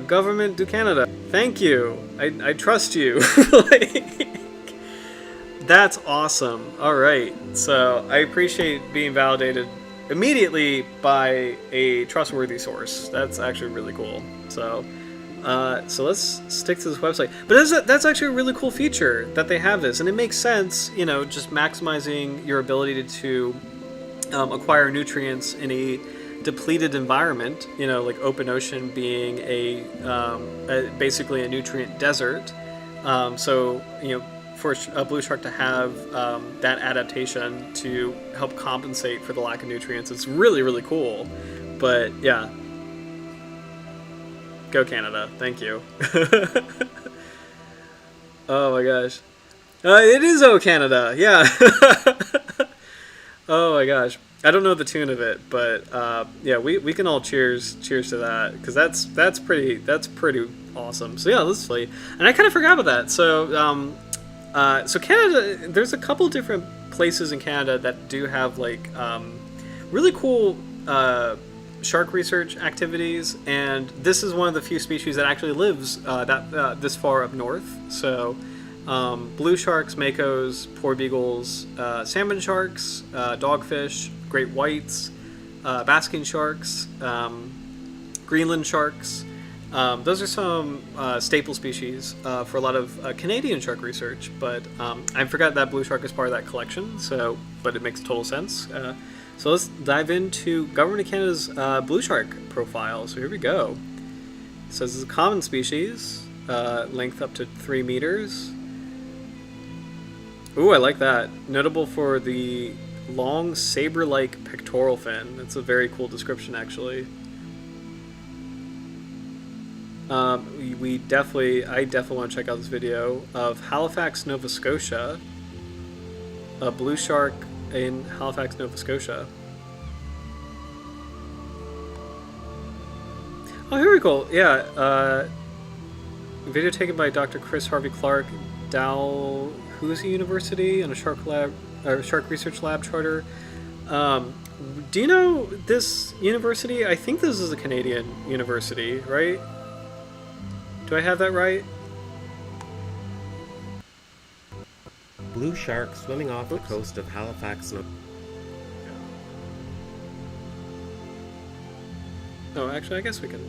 Speaker 1: Government do Canada. Thank you. I trust you. That's awesome. All right. So I appreciate being validated immediately by a trustworthy source. That's actually really cool. So let's stick to this website. But that's actually a really cool feature that they have this, and it makes sense. Just maximizing your ability to acquire nutrients in a depleted environment. Like open ocean being basically a nutrient desert. So for a blue shark to have that adaptation to help compensate for the lack of nutrients, it's really, really cool. But yeah, go Canada. Thank you. Oh my gosh. It is O Canada. Yeah. Oh my gosh. I don't know the tune of it, but yeah, we can all cheers to that, because that's pretty awesome. So yeah, let's play. And I kind of forgot about that. So so Canada, there's a couple different places in Canada that do have like really cool shark research activities, and this is one of the few species that actually lives this far up north. So blue sharks, makos, porbeagles, salmon sharks, dogfish, great whites, basking sharks, Greenland sharks. Those are some staple species for a lot of Canadian shark research, but I forgot that blue shark is part of that collection, but it makes total sense. So let's dive into Government of Canada's blue shark profile. So here we go. It says it's a common species, length up to 3 meters. Ooh, I like that. Notable for the long saber-like pectoral fin. That's a very cool description, actually. I definitely want to check out this video of Halifax, Nova Scotia. A blue shark in Halifax, Nova Scotia. Oh, here we go. Yeah, video taken by Dr. Chris Harvey Clark, Dalhousie University, and a shark research lab charter. Do you know this university? I think this is a Canadian university, right? Do I have that right?
Speaker 2: Blue shark swimming off the coast of Halifax.
Speaker 1: Oh, actually, I guess we can.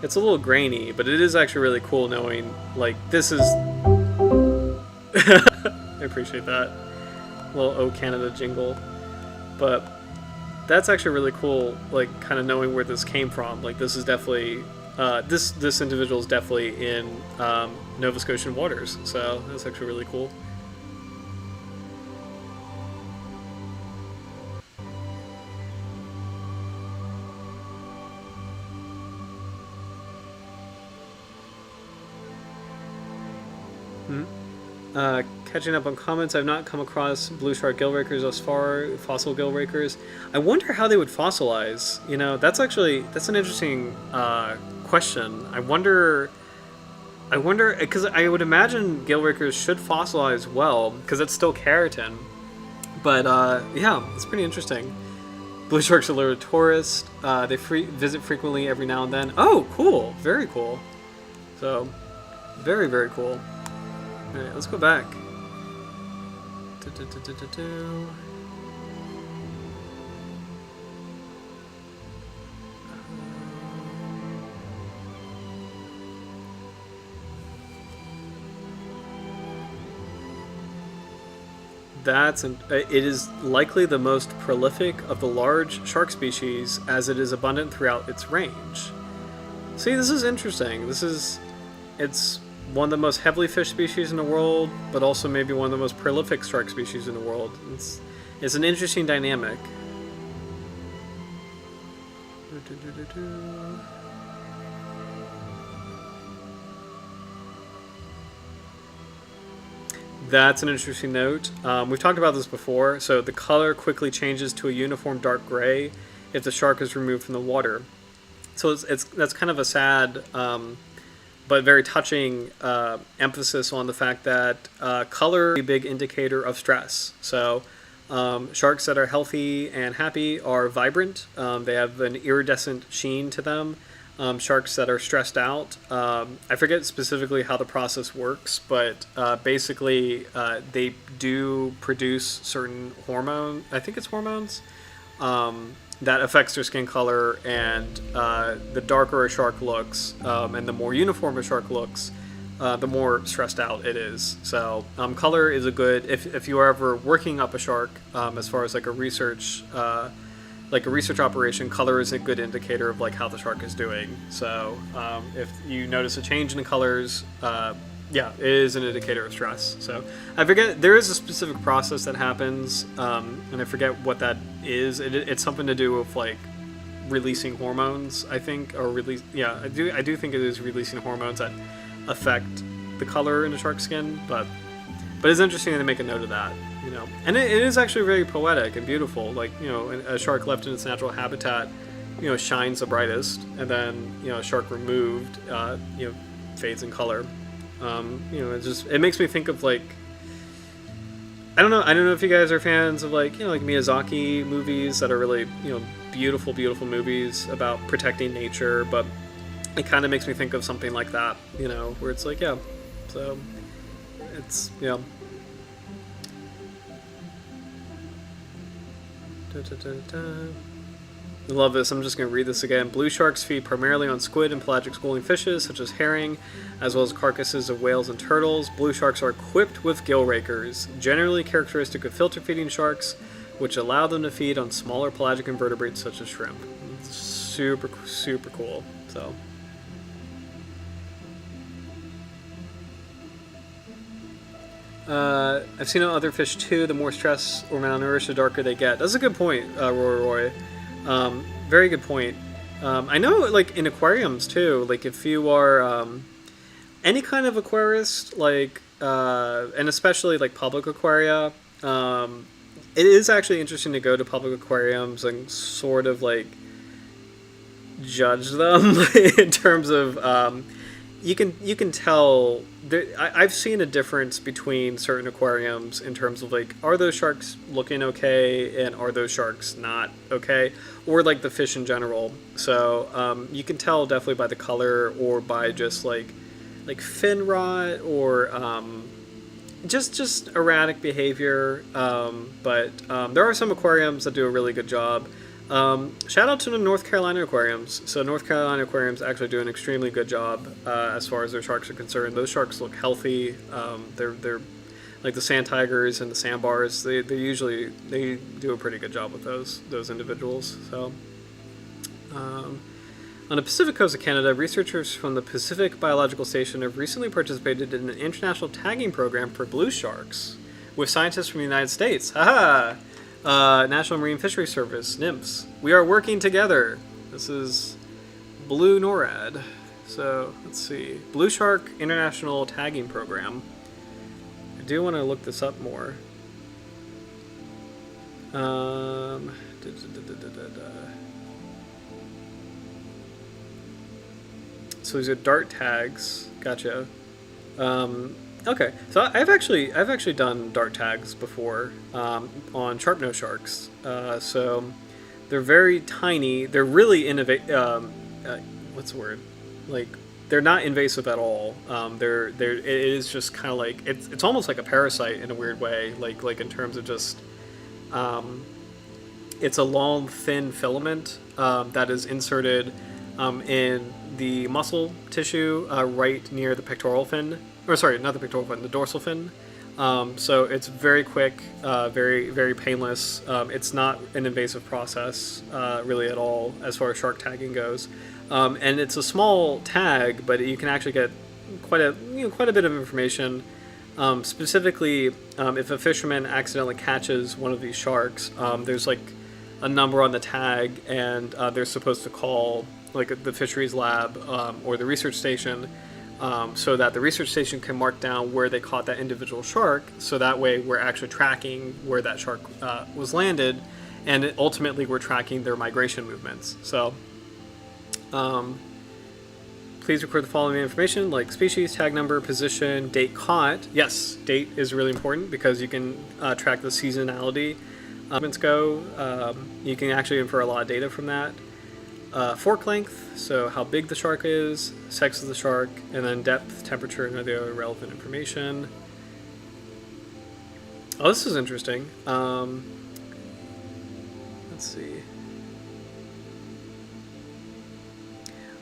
Speaker 1: It's a little grainy, but it is actually really cool knowing, like, this is... I appreciate that. Little O Canada jingle. But that's actually really cool, like, kind of knowing where this came from. Like, this is definitely... this individual is definitely in Nova Scotian waters, so that's actually really cool. Catching up on comments, I've not come across blue shark gill rakers thus far, fossil gill rakers. I wonder how they would fossilize. You know, that's an interesting question. I wonder, because I would imagine gill rakers should fossilize well, because it's still keratin. But yeah, it's pretty interesting. Blue sharks are lure tourists. They visit frequently every now and then. Oh, cool. Very cool. So, very, very cool. Alright, let's go back. It is likely the most prolific of the large shark species, as it is abundant throughout its range. See, this is interesting. It's one of the most heavily fished species in the world, but also maybe one of the most prolific shark species in the world. It's an interesting dynamic. That's an interesting note. We've talked about this before. So the color quickly changes to a uniform dark gray if the shark is removed from the water. So that's kind of a sad but very touching emphasis on the fact that color is a big indicator of stress. So sharks that are healthy and happy are vibrant. They have an iridescent sheen to them. Sharks that are stressed out, I forget specifically how the process works, but basically they do produce certain hormone, I think it's hormones, that affects their skin color, and the darker a shark looks and the more uniform a shark looks, the more stressed out it is. So color is a good, if you are ever working up a shark, as far as like a research operation, color is a good indicator of like how the shark is doing. So if you notice a change in the colors, yeah, it is an indicator of stress. So I forget, there is a specific process that happens, and I forget what that is. It's something to do with like releasing hormones, I think, or I do think it is releasing hormones that affect the color in the shark's skin, but it's interesting to make a note of that, you know. And it is actually very poetic and beautiful. Like, you know, a shark left in its natural habitat, you know, shines the brightest, and then, you know, a shark removed, you know, fades in color. You know, it makes me think of like, I don't know if you guys are fans of like, you know, like Miyazaki movies that are really, you know, beautiful movies about protecting nature, but it kind of makes me think of something like that, you know, where it's like, yeah, so it's, you know. I love this. I'm just going to read this again. Blue sharks feed primarily on squid and pelagic schooling fishes, such as herring, as well as carcasses of whales and turtles. Blue sharks are equipped with gill rakers, generally characteristic of filter-feeding sharks, which allow them to feed on smaller pelagic invertebrates such as shrimp. It's super, super cool. So. I've seen other fish too. The more stressed or malnourished, the darker they get. That's a good point, Roy. Very good point. I know, like, in aquariums, too, like, if you are any kind of aquarist, like, and especially, like, public aquaria, it is actually interesting to go to public aquariums and sort of, like, judge them in terms of, you can tell there, I've seen a difference between certain aquariums in terms of like, are those sharks looking okay and are those sharks not okay, or like the fish in general. So you can tell definitely by the color or by just like fin rot or just erratic behavior. But there are some aquariums that do a really good job. Shout out to the North Carolina aquariums. So North Carolina aquariums actually do an extremely good job as far as their sharks are concerned. Those sharks look healthy. They're like the sand tigers and the sandbars. They do a pretty good job with those individuals. So on the Pacific coast of Canada, researchers from the Pacific Biological Station have recently participated in an international tagging program for blue sharks with scientists from the United States. Haha! National Marine Fisheries Service, NIMS. We are working together. This is Blue NORAD. So, let's see. Blue Shark International Tagging Program. I do want to look this up more. So these are dart tags. Gotcha. Okay, so I've actually done dart tags before on sharp-nosed sharks. So they're very tiny. They're really what's the word? Like, they're not invasive at all. It is just kind of like it's almost like a parasite in a weird way. Like in terms of just it's a long thin filament that is inserted in the muscle tissue right near the pectoral fin. Or sorry, not the pectoral fin, the dorsal fin. So it's very quick, very, very painless. It's not an invasive process really at all as far as shark tagging goes. And it's a small tag, but you can actually get quite a bit of information. Specifically, if a fisherman accidentally catches one of these sharks, there's like a number on the tag, and they're supposed to call like the fisheries lab or the research station. So that the research station can mark down where they caught that individual shark, so that way we're actually tracking where that shark was landed, and ultimately we're tracking their migration movements. So please record the following information, like species, tag number, position, date caught. Yes, date is really important because you can track the seasonality. You can actually infer a lot of data from that. Fork length, so how big the shark is, sex of the shark, and then depth, temperature, and other relevant information. Oh, this is interesting. Let's see.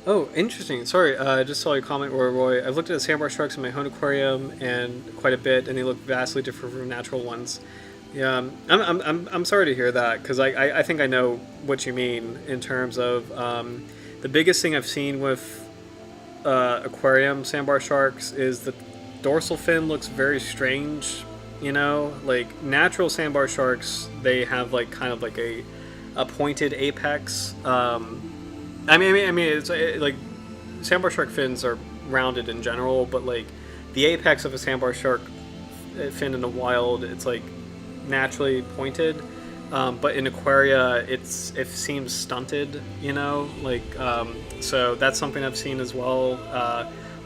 Speaker 1: Oh, interesting. Sorry, I just saw your comment, Roy. I've looked at the sandbar sharks in my home aquarium and quite a bit, and they look vastly different from natural ones. Yeah, I'm sorry to hear that, because I think I know what you mean in terms of the biggest thing I've seen with aquarium sandbar sharks is the dorsal fin looks very strange. You know, like natural sandbar sharks, they have like kind of like a pointed apex. I mean, it's like sandbar shark fins are rounded in general, but like the apex of a sandbar shark fin in the wild, it's like naturally pointed, but in aquaria it seems stunted, you know, like so that's something I've seen as well,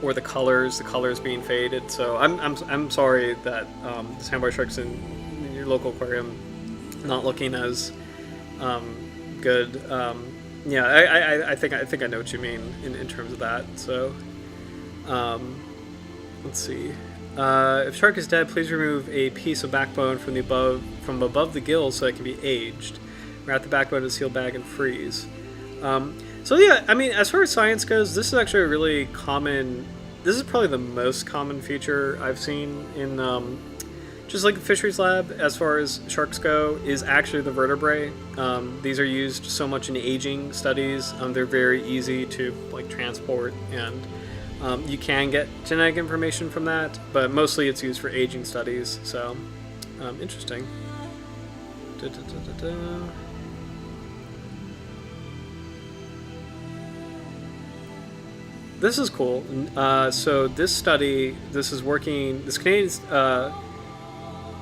Speaker 1: or the colors being faded. So I'm sorry that the sandbar sharks in your local aquarium not looking as good. Yeah, I think I know what you mean in terms of that. So let's see. If shark is dead, please remove a piece of backbone from above the gills so it can be aged. Wrap the backbone in a sealed bag and freeze. So yeah, I mean, as far as science goes, this is actually a really common. This is probably the most common feature I've seen in just like the fisheries lab as far as sharks go, is actually the vertebrae. These are used so much in aging studies. They're very easy to like transport, and you can get genetic information from that, but mostly it's used for aging studies. So interesting. This is cool. So this study, this Canadian,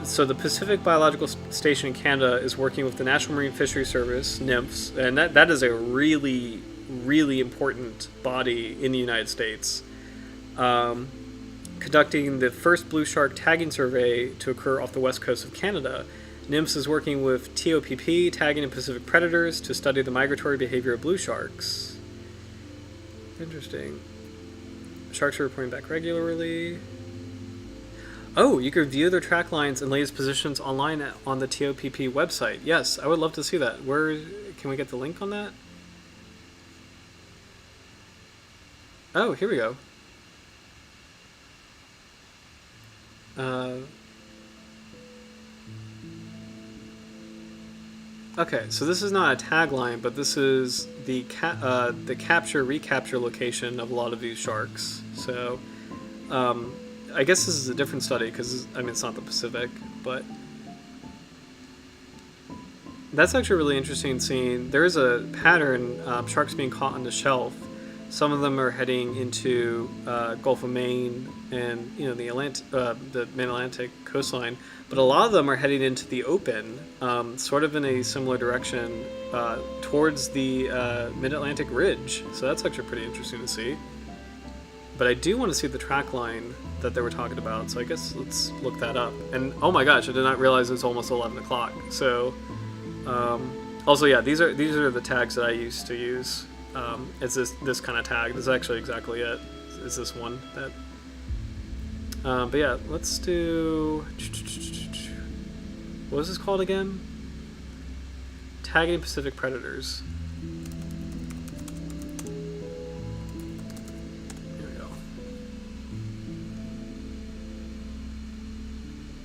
Speaker 1: so the Pacific Biological Station in Canada is working with the National Marine Fisheries Service, NIMS, and that is a really, really important body in the United States. conducting the first blue shark tagging survey to occur off the west coast of Canada. NIMS is working with TOPP, Tagging and Pacific Predators, to study the migratory behavior of blue sharks. Interesting. Sharks are reporting back regularly. Oh, you could view their track lines and latest positions online on the TOPP website. Yes, I would love to see that. Where can we get the link on that? Oh, here we go. Okay, so this is not a tagline, but this is the capture recapture location of a lot of these sharks. So, I guess this is a different study because I mean it's not the Pacific, but that's actually really interesting seeing. There is a pattern, sharks being caught on the shelf. Some of them are heading into Gulf of Maine and the Mid-Atlantic coastline, but a lot of them are heading into the open, sort of in a similar direction towards the Mid-Atlantic ridge. So that's actually pretty interesting to see. But I do want to see the track line that they were talking about, so I guess let's look that up. And oh my gosh, I did not realize it was almost 11 o'clock. So also, yeah, these are the tags that I used to use. It's this kind of tag. This is actually exactly it. Is this one that? But yeah, let's do. What was this called again? Tagging Pacific Predators. Here we go.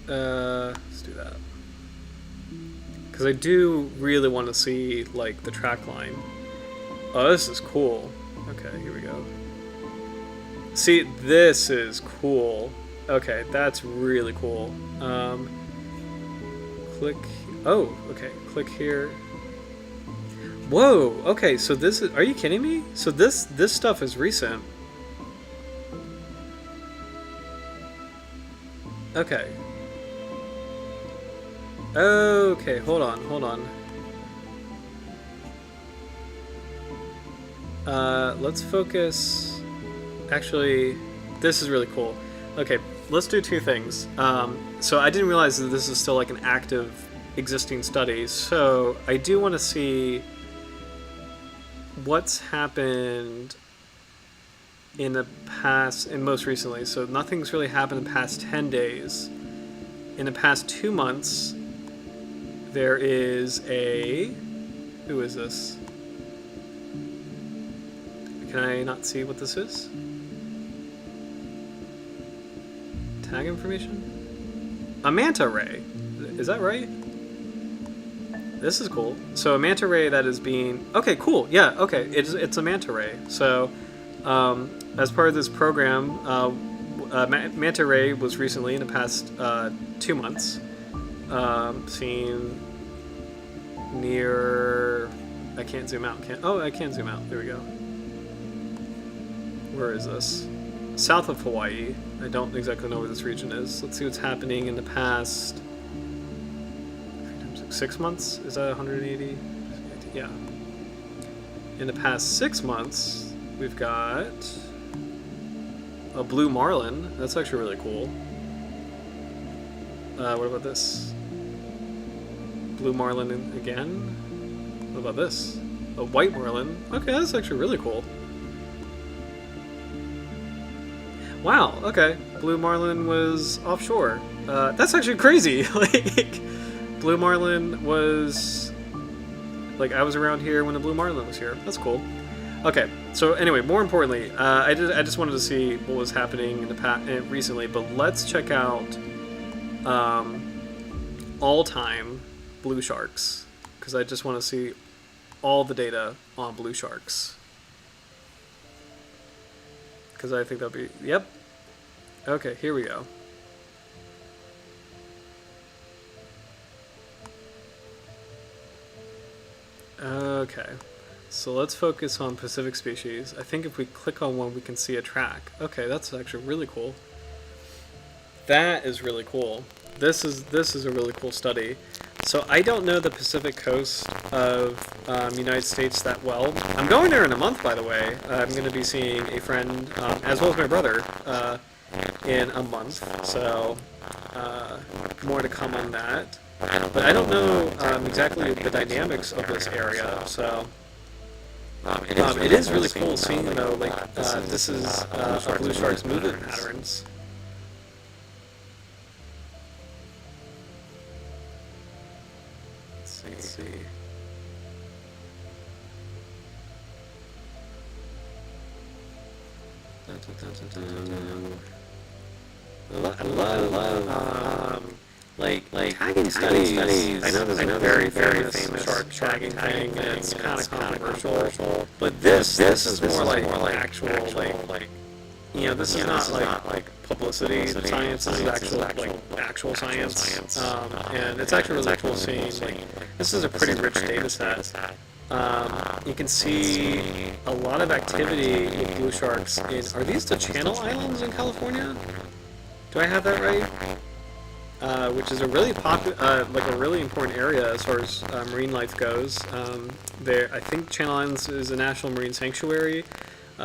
Speaker 1: Let's do that. Because I do really want to see like the track line. Oh, this is cool. Okay, here we go. See, this is cool. Okay, that's really cool. Click. Oh, okay. Click here. Whoa. Okay, so this is. Are you kidding me? So this stuff is recent. Okay. Okay. Hold on. Let's focus. Actually, this is really cool. Okay, let's do two things. So I didn't realize that this is still like an active existing study. So I do want to see what's happened in the past and most recently. So nothing's really happened in the past 10 days. In the past 2 months, there is a... Who is this? Can I not see what this is? Tag information? A manta ray. Is that right? This is cool. So a manta ray that is being... Okay, cool. Yeah, okay. It's a manta ray. So as part of this program, manta ray was recently, in the past 2 months, seen near... I can't zoom out. I can zoom out. There we go. Where is this? South of Hawaii. I don't exactly know where this region is. Let's see what's happening in the past 6 months. Is that 180? Yeah. In the past 6 months, we've got a blue marlin. That's actually really cool. What about this? Blue marlin again. What about this? A white marlin. Okay, that's actually really cool. Wow, okay. Blue marlin was offshore. That's actually crazy. Like, blue marlin was... Like, I was around here when the blue marlin was here. That's cool. Okay, so anyway, more importantly, I just wanted to see what was happening in the past recently, but let's check out all-time blue sharks, because I just want to see all the data on blue sharks. Because I think that'll be... Yep. Okay, here we go. Okay. So let's focus on Pacific species. I think if we click on one, we can see a track. Okay, that's actually really cool. That is really cool. This is a really cool study. So I don't know the Pacific coast of United States that well. I'm going there in a month, by the way. I'm going to be seeing a friend, as well as my brother, in a month. So more to come on that. But I don't know exactly the dynamics of this area. So it is really cool seeing, though, like this is a blue shark's movement patterns. Let's see. I love like tagging studies. I know there's a very famous shark tagging thing, and it's kind of controversial. But this is more like actual like this is not like publicity science. This is actual science. And it's actually really cool seeing this is a pretty rich data set. You can see a lot of activity with blue sharks are these the Channel Islands in California? Do I have that right? Which is a really like a really important area as far as marine life goes. I think Channel Islands is a national marine sanctuary.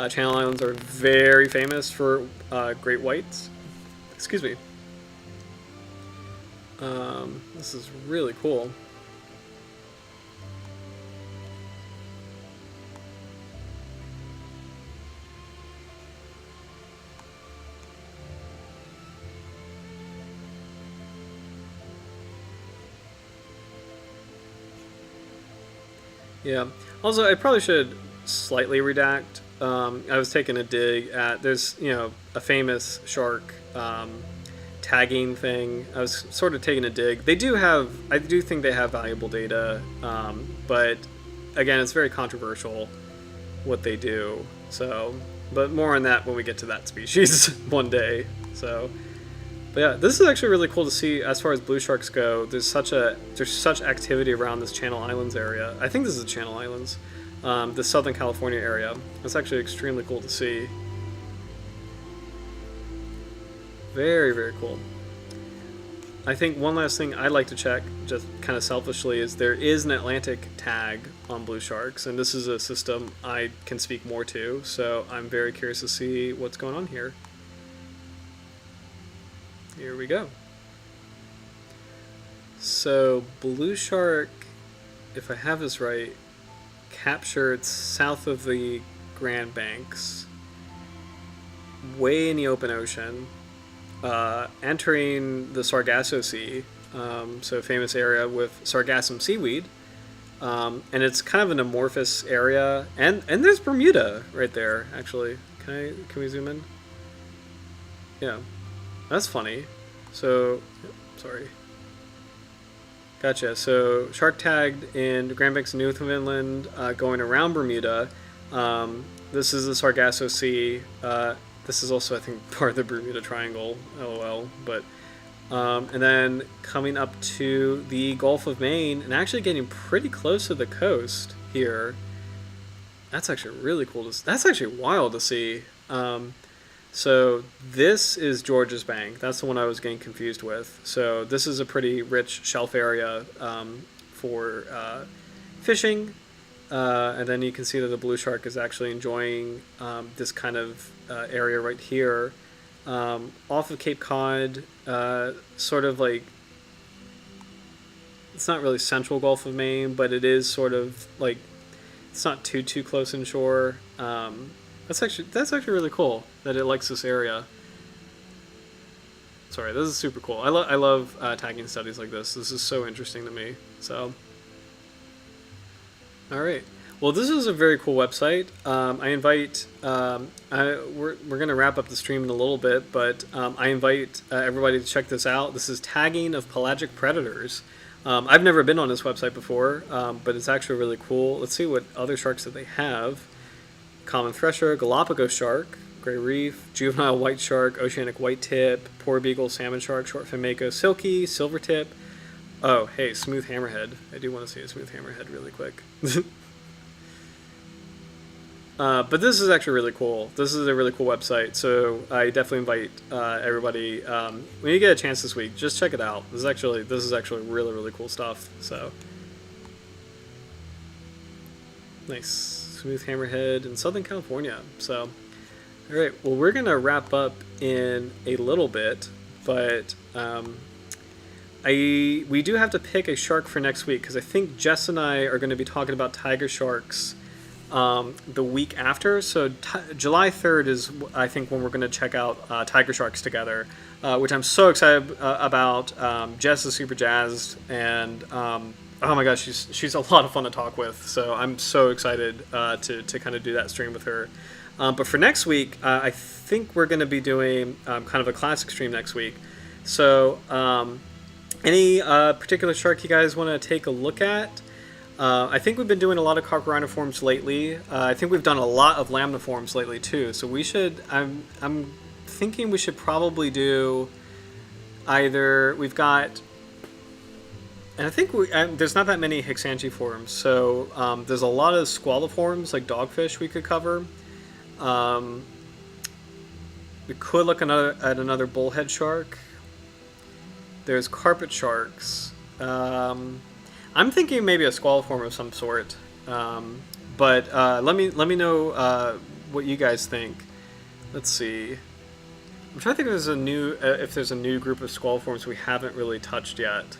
Speaker 1: Channel Islands are very famous for great whites. Excuse me. This is really cool. Yeah. Also, I probably should slightly redact. I was taking a dig at there's a famous shark tagging thing. I was sort of taking a dig. I do think they have valuable data, but again, it's very controversial what they do. So, but more on that when we get to that species one day. So. But yeah, this is actually really cool to see as far as blue sharks go. There's such activity around this Channel Islands area. I think this is the Channel Islands, the Southern California area. It's actually extremely cool to see. Very, very cool. I think one last thing I'd like to check, just kind of selfishly, is there is an Atlantic tag on blue sharks, and this is a system I can speak more to, so I'm very curious to see what's going on here. Here we go. So blue shark, if I have this right, captured south of the Grand Banks, way in the open ocean, entering the Sargasso Sea, so a famous area with sargassum seaweed, and it's kind of an amorphous area, and there's Bermuda right there. Actually, can we zoom in? Yeah. That's funny. So, sorry. Gotcha. So, shark tagged in Grand Banks, Newfoundland, going around Bermuda. This is the Sargasso Sea. This is also, I think, part of the Bermuda Triangle. LOL. But, and then coming up to the Gulf of Maine and actually getting pretty close to the coast here. That's actually really cool. That's actually wild to see. So this is George's Bank. That's the one I was getting confused with. So this is a pretty rich shelf area for fishing. And then you can see that the blue shark is actually enjoying this kind of area right here. Off of Cape Cod, sort of like, it's not really central Gulf of Maine, but it is sort of like, it's not too close inshore. That's actually really cool that it likes this area. Sorry, this is super cool. I love tagging studies like this. This is so interesting to me. So, all right. Well, this is a very cool website. I invite. We're gonna wrap up the stream in a little bit, but I invite everybody to check this out. This is tagging of pelagic predators. I've never been on this website before, but it's actually really cool. Let's see what other sharks that they have. Common thresher, Galapagos shark, gray reef, juvenile white shark, oceanic white tip, poor beagle, salmon shark, short fin mako, silky, silver tip. Oh, hey, smooth hammerhead. I do want to see a smooth hammerhead really quick. But this is actually really cool. This is a really cool website, so I definitely invite everybody, when you get a chance this week, just check it out. This is actually really, really cool stuff. So nice, smooth hammerhead in Southern California. So all right, well, we're gonna wrap up in a little bit, but we do have to pick a shark for next week because I think Jess and I are going to be talking about tiger sharks the week after. So July 3rd is, I think, when we're going to check out tiger sharks together, which I'm so excited about. Jess is super jazzed, and oh my gosh, she's a lot of fun to talk with. So I'm so excited to kind of do that stream with her. But for next week, I think we're going to be doing kind of a classic stream next week. So any particular shark you guys want to take a look at? I think we've been doing a lot of coprinoforms lately. I think we've done a lot of lamniforms lately too. So we should. I'm thinking we should probably do either. We've got, and I think there's not that many Hixangiforms. So there's a lot of squaliforms like dogfish we could cover. We could look at another bullhead shark. There's carpet sharks. I'm thinking maybe a squaliform of some sort. But let me know what you guys think. Let's see. I'm trying to think if there's a new group of squaliforms we haven't really touched yet.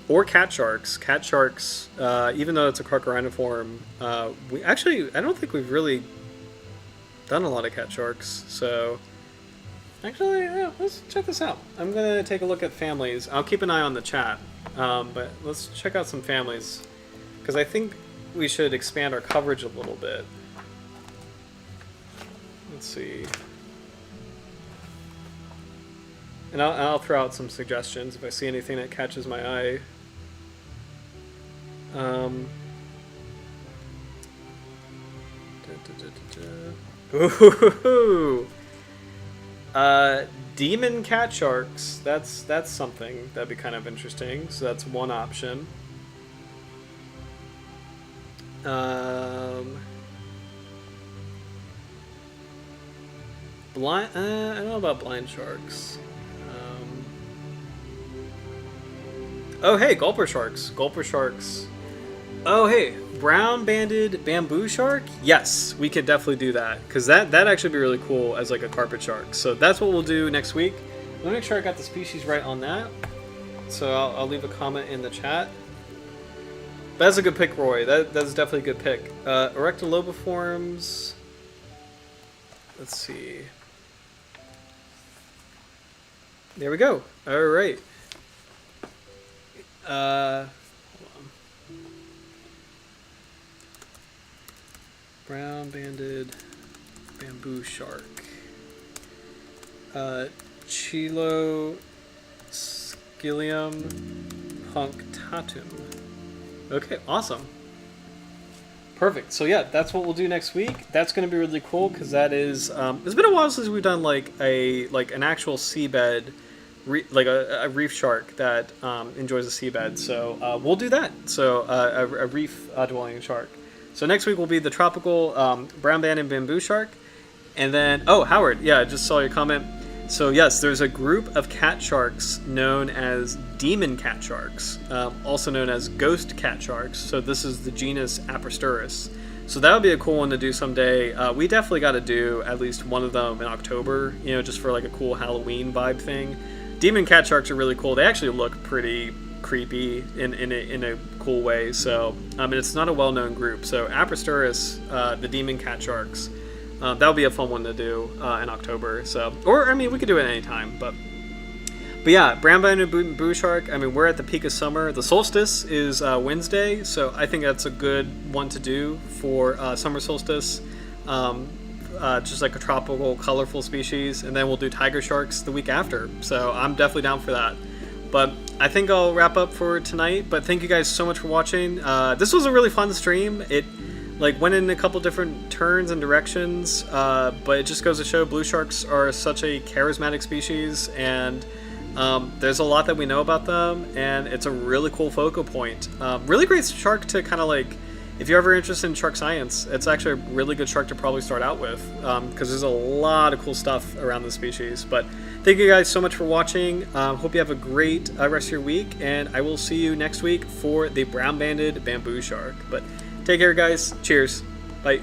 Speaker 1: Or cat sharks. Cat sharks, even though it's a carchariniform, I don't think we've really done a lot of cat sharks. So actually, yeah, let's check this out. I'm going to take a look at families. I'll keep an eye on the chat, but let's check out some families, because I think we should expand our coverage a little bit. Let's see. And I'll throw out some suggestions if I see anything that catches my eye. Ooh. Demon cat sharks. That's something that'd be kind of interesting. So that's one option. Blind. I don't know about blind sharks. Oh hey, gulper sharks. Gulper sharks. Oh hey, brown-banded bamboo shark? Yes, we could definitely do that, because that'd actually be really cool as like a carpet shark. So that's what we'll do next week. Let me make sure I got the species right on that. So I'll leave a comment in the chat. That's a good pick, Roy. That's definitely a good pick. Erectolobiforms. Let's see. There we go. All right. Hold on. Brown-banded bamboo shark. Chiloscilium punctatum. Okay, awesome. Perfect. So yeah, that's what we'll do next week. That's going to be really cool because that is. It's been a while since we've done like an actual seabed, like a reef shark that enjoys the seabed. So we'll do that. So a reef dwelling shark. So next week will be the tropical brown-banded bamboo shark, and then Howard, yeah, I just saw your comment. So yes, there's a group of cat sharks known as demon cat sharks, also known as ghost cat sharks. So this is the genus Apestoris. So that would be a cool one to do someday. We definitely got to do at least one of them in October, just for like a cool Halloween vibe thing. Demon cat sharks are really cool. They actually look pretty creepy in a cool way. So it's not a well-known group. So Apestoris, the demon cat sharks. That would be a fun one to do in October. So, or we could do it anytime. But yeah, brown-banded bamboo shark. We're at the peak of summer. The solstice is Wednesday, so I think that's a good one to do for summer solstice. Just like a tropical, colorful species, and then we'll do tiger sharks the week after. So I'm definitely down for that. But I think I'll wrap up for tonight. But thank you guys so much for watching. This was a really fun stream. It went in a couple different turns and directions, but it just goes to show blue sharks are such a charismatic species, and there's a lot that we know about them, and it's a really cool focal point. Really great shark to kind of if you're ever interested in shark science, it's actually a really good shark to probably start out with, because there's a lot of cool stuff around the species. But thank you guys so much for watching. Hope you have a great rest of your week, and I will see you next week for the brown-banded bamboo shark. But take care, guys. Cheers. Bye.